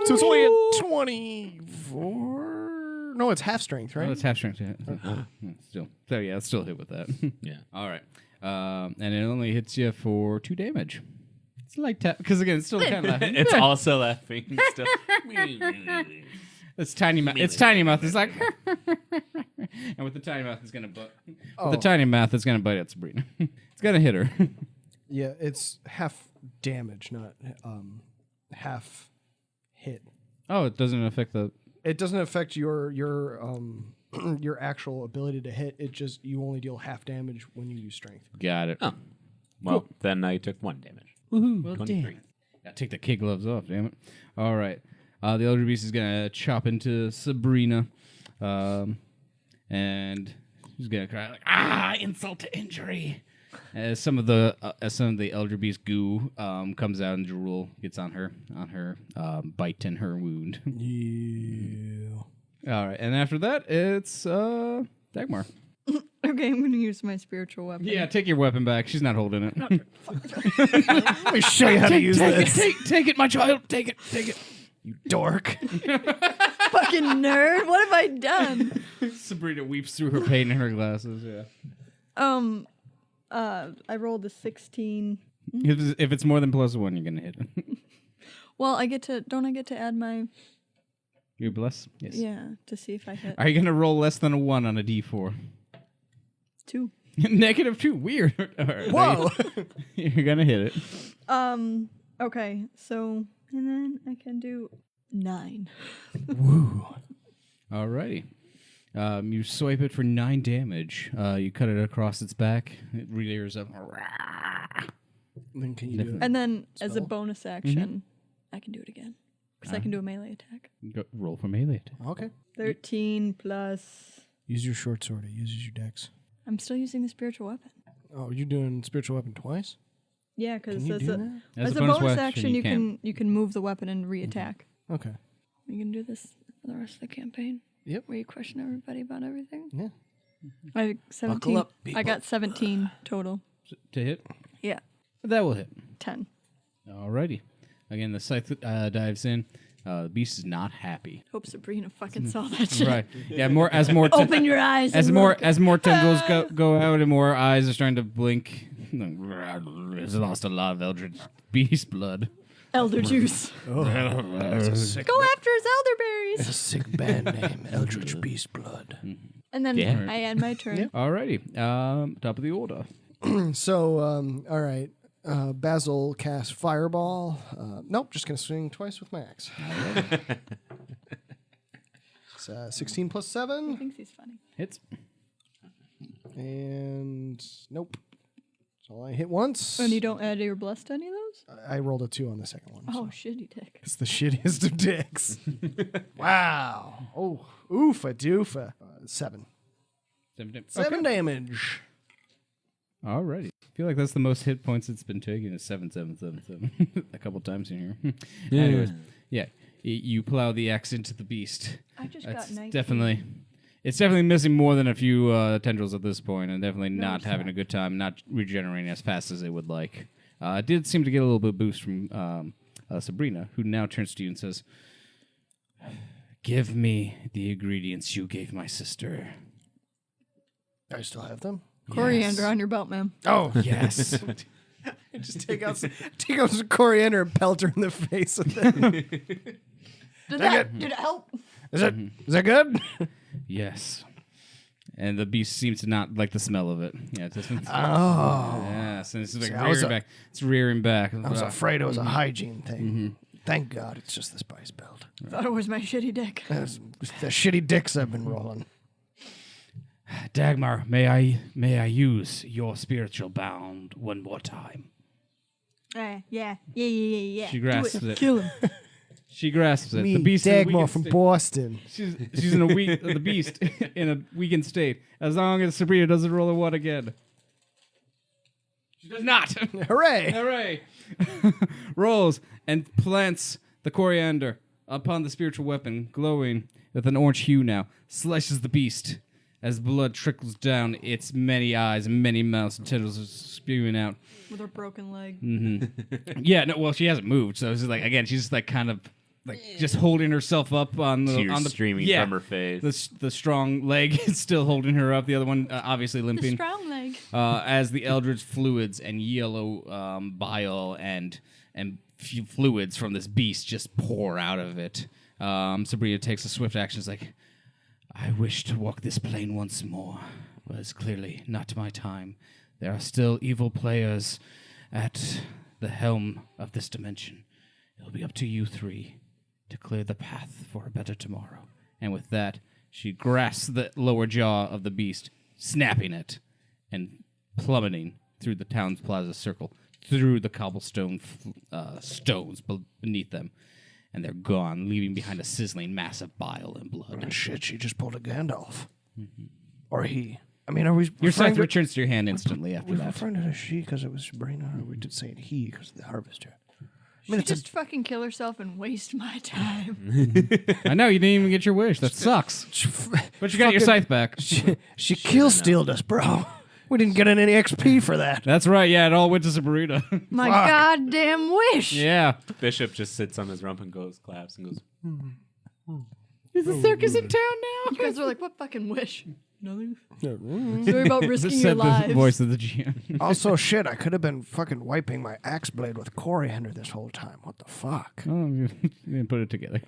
So it's only at 24? No, it's half strength, right? Oh, it's half strength. Yeah. Still. So, yeah, it's still hit with that. yeah. All right. And it only hits you for 2 damage. It's like tap. Because, again, it's still kind of laughing. It's also laughing still. It's tiny mouth. It's tiny mouth. It's like, and with the tiny mouth, it's gonna bite. With the tiny mouth, it's gonna bite at Sabrina. It's gonna hit her. Yeah, it's half damage, not half hit. Oh, it doesn't affect the. It doesn't affect your your actual ability to hit. It just you only deal half damage when you use strength. Got it. Oh. Well, then I took 1 damage. Woohoo! Well, 23. Gotta take the kid gloves off. Damn it! All right. The elder beast is gonna chop into Sabrina, and she's gonna cry like, "Ah! Insult to injury!" As some of the elder beast goo comes out and drool gets on her bite and her wound. Yeah. All right, and after that, it's Dagmar. Okay, I'm gonna use my spiritual weapon. Yeah, take your weapon back. She's not holding it. Let me show you how to use this. Take it, my child. Take it. You dork. Fucking nerd. What have I done? Sabrina weeps through her pain in her glasses. Yeah. I rolled a 16. If it's more than +1, you're gonna hit it. Well, don't I get to add my You bless? Yes. to see if I hit Are you gonna roll less than a 1 on a D4? 2. -2. Weird. All right, Whoa! You're gonna hit it. Okay, so and then I can do 9. Woo! Alrighty. You swipe it for 9 damage. You cut it across its back. It rears up. Then can you do it? And then as a Spell? bonus action, I can do it again because I can do a melee attack. Go, roll for melee attack. Okay. 13 plus. Use your short sword. It uses your dex. I'm still using the spiritual weapon. Oh, you're doing spiritual weapon twice? Yeah, because Can you as do a that? as a bonus action, you can move the weapon and re-attack. Okay. You can do this for the rest of the campaign. Yep. Where you question everybody about everything. Yeah. I 17. up, I people. got 17 total. To hit? Yeah, That will hit. 10. Alrighty. Again, the scythe dives in. The beast is not happy. Hope Sabrina fucking saw that shit. Right. Yeah, Open your eyes. as and more look. as more tendrils go out and more eyes are starting to blink. It's lost a lot of eldritch beast blood. Elder juice. That's a sick, Go after his elderberries. a sick band name, Eldritch Beast Blood. And then Yeah. I add my turn. Alrighty. Top of the order. So, all right. Basil casts Fireball. Nope, just going to swing twice with my axe. It's 16 plus He 7. thinks he's funny. Hits. And nope. So I hit once. And you don't add your bless to any of those? I rolled a 2 on the second one. Oh, shitty dick. It's the shittiest of dicks. Wow. Oh, oofa doofa. 7. 7 damage. Alrighty. I feel like that's the most hit points it's been taken is 7, 7, 7, 7. A couple times in here. Anyways, yeah. You plow the axe into the beast. I just That's got 19. definitely... It's definitely missing more than a few tendrils at this point, and definitely No, not it's having not. a good time, not regenerating as fast as it would like. It did seem to get a little bit of boost from Sabrina, who now turns to you and says, "Give me the ingredients you gave my sister." I still have them. Coriander on your belt, ma'am. Oh, Yes. just take out some coriander and pelt her in the face with it. Did it help? Is that good? Yes. And the beast seems to not like the smell of it. Yeah, it just, Oh. yes, and it's like See, I was rearing back. It's rearing back. I was afraid it was a hygiene thing. Thank God it's just the spice belt. Thought it was my shitty dick. That's the shitty dicks I've been rolling. Dagmar, may I use your spiritual bound one more time? Yeah. She grasps it. Kill him. She grasps it. Me, The beast in a Dagmar weakened from state. Boston. She's in a weak. The beast in a weakened state. As long as Sabrina doesn't roll a 1 again. She does not. Hooray! Hooray! Rolls and plants the coriander upon the spiritual weapon, glowing with an orange hue now. Slashes the beast as blood trickles down its many eyes and many mouths and tendrils are spewing out. With her broken leg. Yeah, no, well, she hasn't moved, so it's just like again, she's just like kind of like just holding herself up on the Tears streaming yeah, from her face. The strong leg is still holding her up. The other one obviously The limping. strong leg. As the eldritch fluids and yellow bile and fluids from this beast just pour out of it. Sabrina takes a swift action. It's like, I wish to walk this plane once more, but it's clearly not my time. There are still evil players at the helm of this dimension. It'll be up to you three to clear the path for a better tomorrow. And with that, she grasps the lower jaw of the beast, snapping it, and plummeting through the town's plaza circle, through the cobblestone stones beneath them. And they're gone, leaving behind a sizzling mass of bile and blood. Shit, she just pulled a Gandalf. Or he. I mean, are we Your referring scythe to, returns to your hand instantly after we that. referring to it as she because it was Sabrina, or we did say it he because of the harvester? I She mean, it's just fucking kill herself and waste my time. I know, you didn't even get your wish. That sucks. But you got your scythe back. she kill stealed us, bro. We didn't get any XP for that. That's right, yeah, it all went to Sabrina. My goddamn wish. Yeah. Bishop just sits on his rump and claps and goes, Is the circus in town now? You guys are like, what fucking wish? Nothing. Sorry about risking your Said the lives. voice of the GM. Also, shit, I could have been fucking wiping my axe blade with coriander this whole time. What the fuck? Oh, you didn't put it together.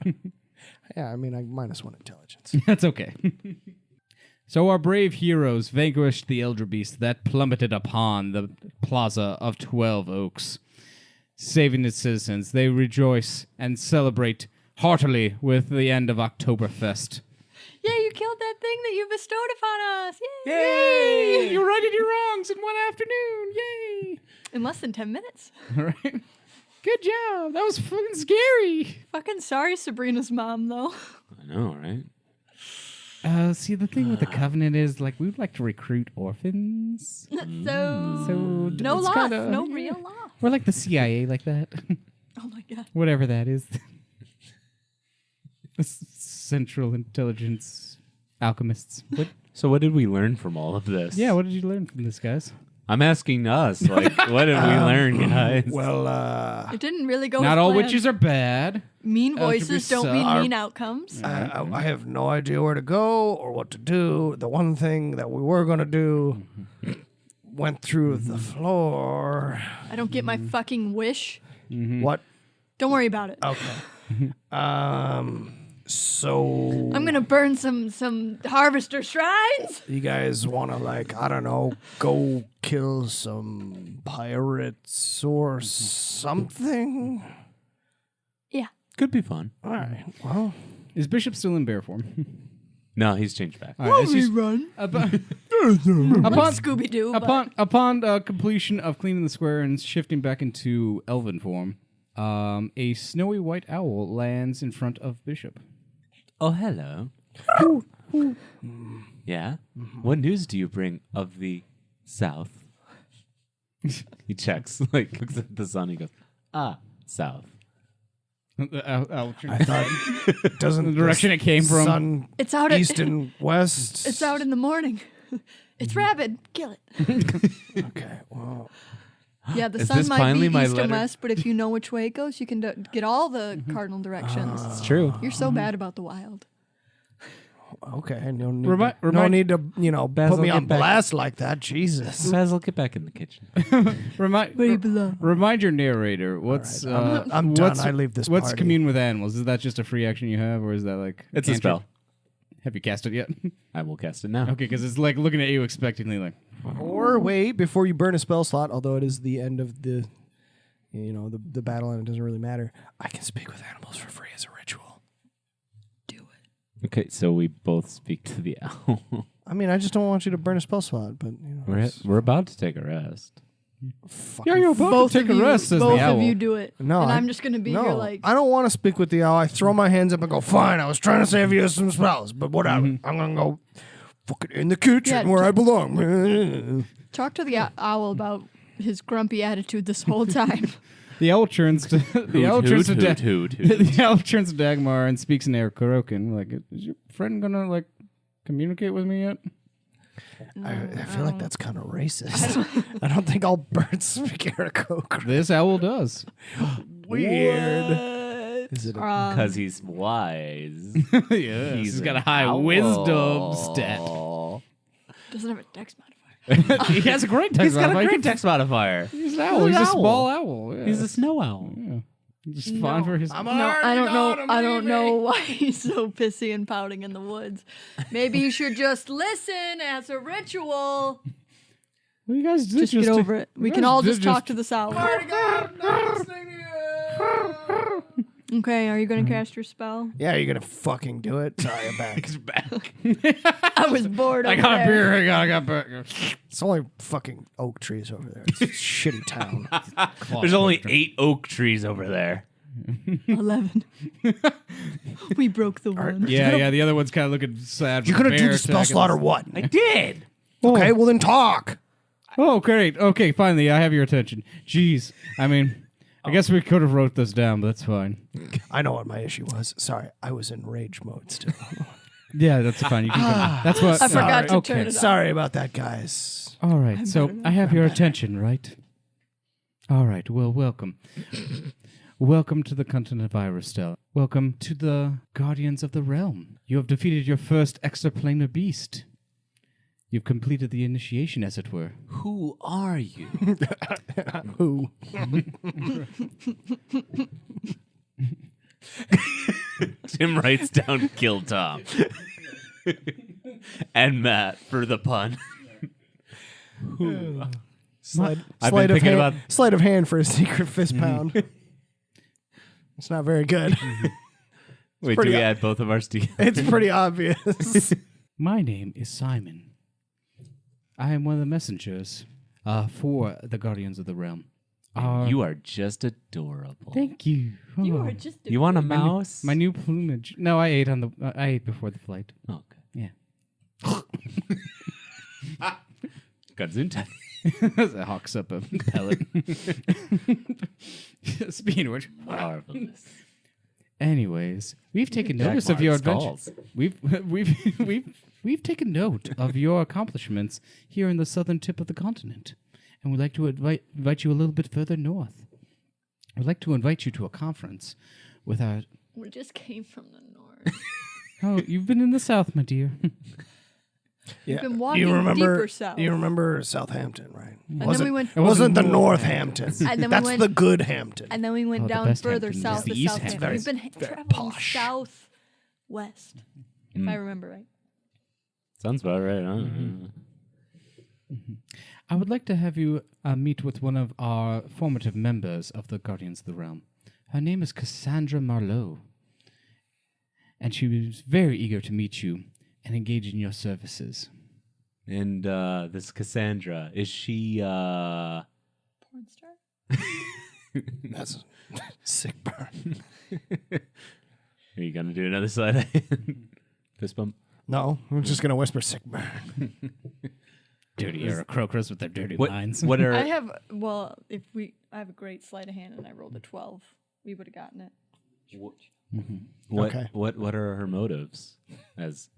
Yeah, I mean, I -1 intelligence. That's okay. So our brave heroes vanquished the Elder Beast that plummeted upon the plaza of 12 Oaks. Saving its citizens, they rejoice and celebrate heartily with the end of Oktoberfest. Yeah, you killed that thing that you bestowed upon us. Yay! Yay! You righted your wrongs in one afternoon. Yay! In less than 10 minutes. All right. Good job. That was fucking scary. Fucking sorry, Sabrina's mom, though. I know, right? See, the thing with the Covenant is, like, we would like to recruit orphans. So no it's loss, kinda- no real loss. We're like the CIA, like that. Oh my god. Whatever that is. Central Intelligence Alchemists. So what did we learn from all of this? Yeah, what did you learn from this, guys? I'm asking us, like, what did we learn, guys? Well, It didn't really go. Not as all planned. witches are bad. Mean voices Attributes don't mean suck. mean outcomes. I have no idea where to go or what to do. The one thing that we were going to do went through the floor. I don't get my fucking wish. What? Don't worry about it. Okay. So I'm gonna burn some harvester shrines. you guys want to, like, I don't know, go kill some pirates or something? Yeah. Could be fun. All right. Well, Is Bishop still in bear form? No, he's changed back. All right, it's just- Run. upon Scooby Doo. upon completion of cleaning the square and shifting back into elven form, a snowy white owl lands in front of Bishop. Oh, hello. Yeah? What news do you bring of the South? He checks, like, looks at the sun. He goes, South. I thought doesn't The direction it came from. sun It's out east and west. It's out in the morning. It's rabid. Kill it. Okay. Well, Yeah, the Is sun this might finally be my east letter? and west, but if you know which way it goes, you can get all the cardinal directions. It's true. You're so bad about the wild. okay. No need, Remi- no remind- need to, Basil, put me get on back. blast like that. Jesus. Basil, get back in the kitchen. Remind your narrator what's I'm done. I leave this What's party. commune with animals? Is that just a free action you have, or is that like It's a cantrip? spell. Have you cast it yet? I will cast it now. Okay, because it's like looking at you expectantly, like Or wait before you burn a spell slot. Although it is the end of the, the battle, and it doesn't really matter. I can speak with animals for free as a ritual. Do it. Okay, so we both speak to the owl. I mean, I just don't want you to burn a spell slot, but We're about to take a rest. yeah, you're about Both to take of a you, rest, says both the owl. of you do it. No, and I- I'm just gonna be no, here like. I don't want to speak with the owl. I throw my hands up and go, fine, I was trying to save you some spells, but whatever. I'm going to go fucking in the kitchen Yeah, where I belong. Talk to the owl about his grumpy attitude this whole time. The owl turns to the owl turns to hoot, hoot, hoot. the owl turns to Dagmar and speaks in Aarakocra. Like, is your friend gonna like communicate with me yet? I feel like that's kind of racist. I don't think all birds speak Aarakocra. This owl does. Weird. Is it? Because he's wise. Yes, he's got a an high owl. wisdom stat. Doesn't have a dex modifier. He has a great text He's got a modifier. great text modifier. He's an owl. He's He's an a owl. small owl. Yeah. He's a snow owl. Yeah. Just fine for his. No, I don't know. I don't know why he's so pissy and pouting in the woods. Maybe you should just listen as a ritual. What you guys did Just get over it. We can all just talk to the owl. Okay, are you going to cast your spell? Yeah, you're going to fucking do it? Sorry, I'm back. He's back. I was bored. I over got a there. beer. I got beer. It's only fucking oak trees over there. It's a shitty town. There's only 8 oak trees over there. 11. We broke the one. Yeah. The other one's kind of looking sad. You're with going to do bear the spell attacking slot or us. what? I did. Okay, well then talk. Oh, great. Okay, finally, I have your attention. Jeez. I mean, I guess we could have wrote this down, but that's fine. I know what my issue was. Sorry, I was in rage mode still. Yeah, that's fine. You can that's what I forgot to okay. turn it Sorry about that, guys. All right, so I have your attention, right? All right, well, welcome. Welcome to the continent of Iristel. Welcome to the Guardians of the Realm. You have defeated your first extraplanar beast. You've completed the initiation, as it were. Who are you? Who? Tim writes down kill Tom. And Matt for the pun. Slide, I've sleight been of thinking hand, about- sleight of hand for a secret fist pound. It's not very good. Wait, do pretty we o- add both of ours together? It's pretty obvious. My name is Simon. I am one of the messengers for the Guardians of the Realm. You are just adorable. Thank you. You Oh. are just. You want a mouse? My new plumage. No, I ate I ate before the flight. Oh, okay. Yeah. Got Zuntai. That hawks up a pellet. Speaking of which, Marvelous. anyways, we've taken notice of your Dagmar adventure. We've taken note of your accomplishments here in the southern tip of the continent, and we'd like to invite you a little bit further north. We'd like to invite you to a conference with our. We just came from the north. Oh, you've been in the south, my dear. Yeah. been walking you remember, deeper south. You remember Southampton, right? And then we went. It wasn't the Northampton. Northampton. And then we That's went- the good Hampton. And then we went Oh, the down best further Hampton is south the to East Southampton. Hampton. We've been very traveling posh. southwest, if I remember right. Sounds about right, huh? I would like to have you meet with one of our formative members of the Guardians of the Realm. Her name is Cassandra Marlowe, and she was very eager to meet you and engage in your services. And this Cassandra, is she Porn star? That's sick burn. Are you gonna do another slide? Fist bump? No, I'm just gonna whisper sick burn. Dirty Aarakocras with their dirty What minds. what are I have I have a great sleight of hand and I rolled a 12. We would have gotten it. Okay. what are her motives as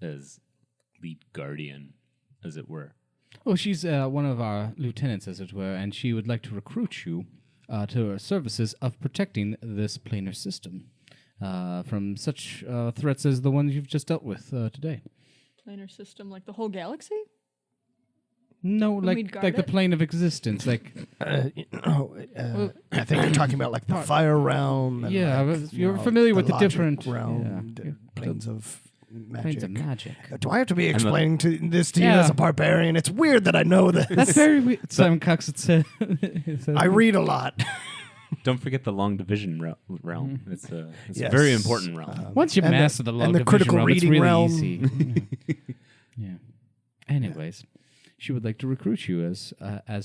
lead guardian, as it were? Well, she's one of our lieutenants, as it were, and she would like to recruit you to her services of protecting this planar system from such threats as the ones you've just dealt with today. Planar system, like the whole galaxy? No, we'd like guard the it? plane of existence. Like, I think you're talking about like the fire realm. And yeah, like, you're familiar with the logic different realm, yeah, planes of magic. planes of magic. Do I have to be explaining this to you Yeah. as a barbarian? It's weird that I know this. That's very weird. Simon Cox had said. I read a lot. Don't forget the long division realm. It's a Yes. very important realm. Once you And the- master the long and the division critical realm, it's reading really realm. easy. Yeah. Anyways, she would like to recruit you as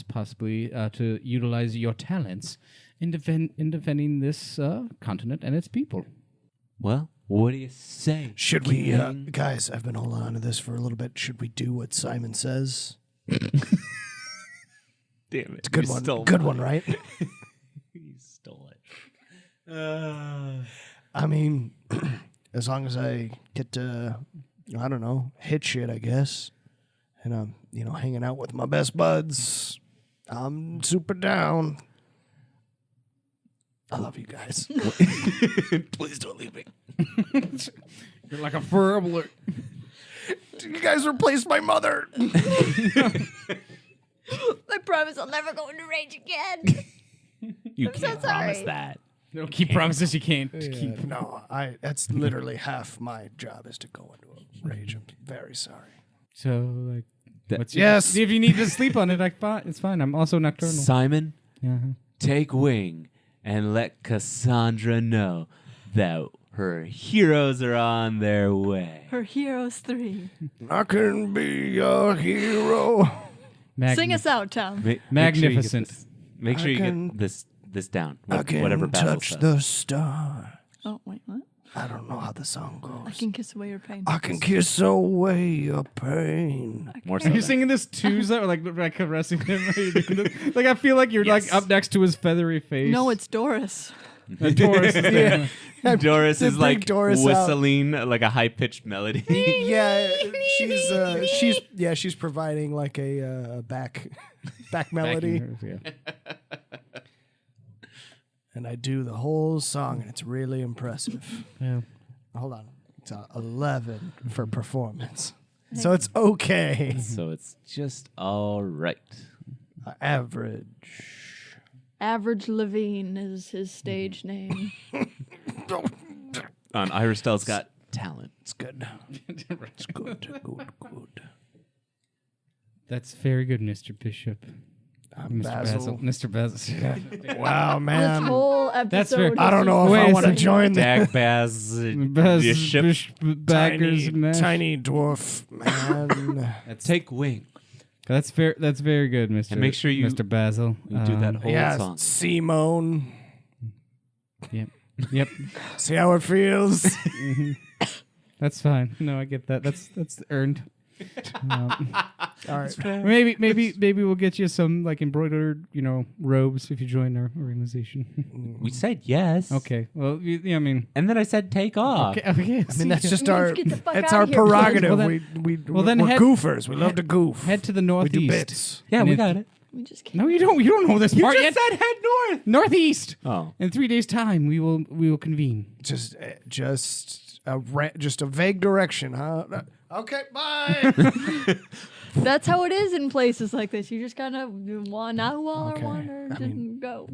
possibly to utilize your talents in defending this continent and its people. Well, what do you say? Should we, King? guys? I've been holding on to this for a little bit. Should we do what Simon says? Damn it! It's a good you one. stole Good mine. one, right? You stole it. I mean, as long as I get to, I don't know, hit shit, I guess, and I'm, hanging out with my best buds, I'm super down. I love you guys. Please don't leave me. You're like a furble. You guys replaced my mother. I promise I'll never go into rage again. You so can't promise sorry. that. No, keep promises you can't keep. No, that's literally half my job is to go into a rage. I'm very sorry. So, like, what's Yes. If you need to sleep on it, it's fine. I'm also nocturnal. Simon, Yeah. take wing and let Cassandra know that her heroes are on their way. Her Heroes 3. I can be a hero. Sing us out, Tom. Magnificent. Make sure you can- get this down. I can Whatever Basil touch says. the star. Oh, wait, what? I don't know how the song I goes. can kiss away your pain. I can kiss away your pain. More Are so you than- singing this too, or like caressing him? Are you doing this? Like, I feel like you're Yes. like up next to his feathery face. No, it's Doris. The Taurus is there. Doris The is big like Doris out. whistling like a high pitched melody. Yeah, she's providing like a back melody, Yeah. and I do the whole song, and it's really impressive. Yeah. Hold on, it's 11 for performance. So it's okay. So it's just all right. Average. Average Levine is his stage name. On Iristel's Got Talent. It's good. It's good. Good. That's very good, Mr. Bishop. Mr. Basil. Mr. Basil. Wow, This man. whole episode. That's very- I don't know if Wait I a want to second. join the Baggers match. tiny dwarf man. Take wing. That's very good, Mr. And make sure you- Mr. Basil. You do that whole Yeah, song. Simone. Yep. See how it feels? That's fine. No, I get that. That's earned. All right. Maybe we'll get you some like embroidered, robes if you join our organization. We said yes. Okay. Well, I mean, And then I said take off. okay. I mean, that's just We our. just get the fuck That's outta our here. prerogative. Well, then- we're then head- goofers. We love to goof. Head to the we northeast. do bits. Yeah, And we it- got it. We just can't. No, you don't. You don't know this part yet. said head north. Northeast. Oh. In 3 days' time, we will convene. Just a vague direction, huh? Okay, bye. That's how it is in places like this. You just gotta wander, Okay. wander, I mean, go.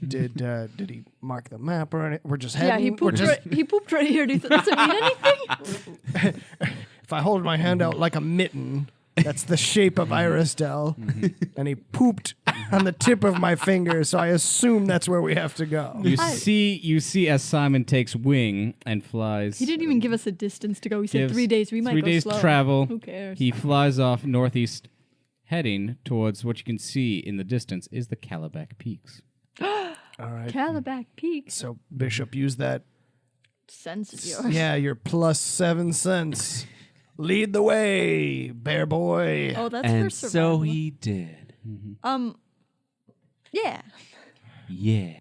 did he mark the map or anything? We're just heading. Yeah, he we're pooped. just, He pooped right here. Does it mean anything? if I hold my hand out like a mitten, that's the shape of Iristel, and he pooped on the tip of my finger, so I assume that's where we have to go. You see as Simon takes wing and flies. He didn't even give us a distance to go. He said gives 3 days. We might 3 go days slow. travel. Who cares? He flies off northeast, heading towards what you can see in the distance is the Calabac Peaks. All right. Calabac Peak. So Bishop, use that. Sense is yours. Yeah, your +7 cents. Lead the way, bear boy. Oh, that's And for so survival. he did. Yeah. Yeah.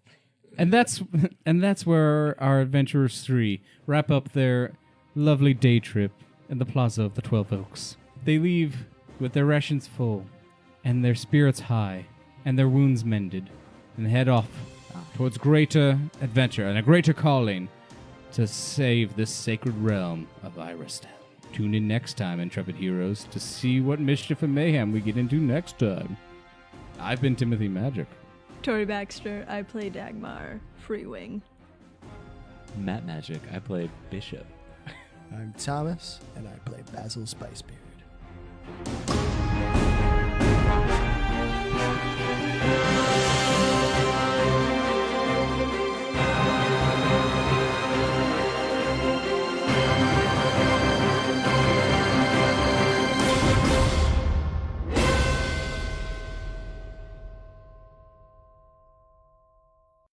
And that's where our adventurers 3 wrap up their lovely day trip in the plaza of the 12 Oaks. They leave with their rations full and their spirits high and their wounds mended and head off towards greater adventure and a greater calling to save this sacred realm of Iristel. Tune in next time, Intrepid Heroes, to see what mischief and mayhem we get into next time. I've been Timothy Magic. Tori Baxter. I play Dagmar. Free Wing. Matt Magic. I played Bishop. I'm Thomas, and I play Basil Spicebeard.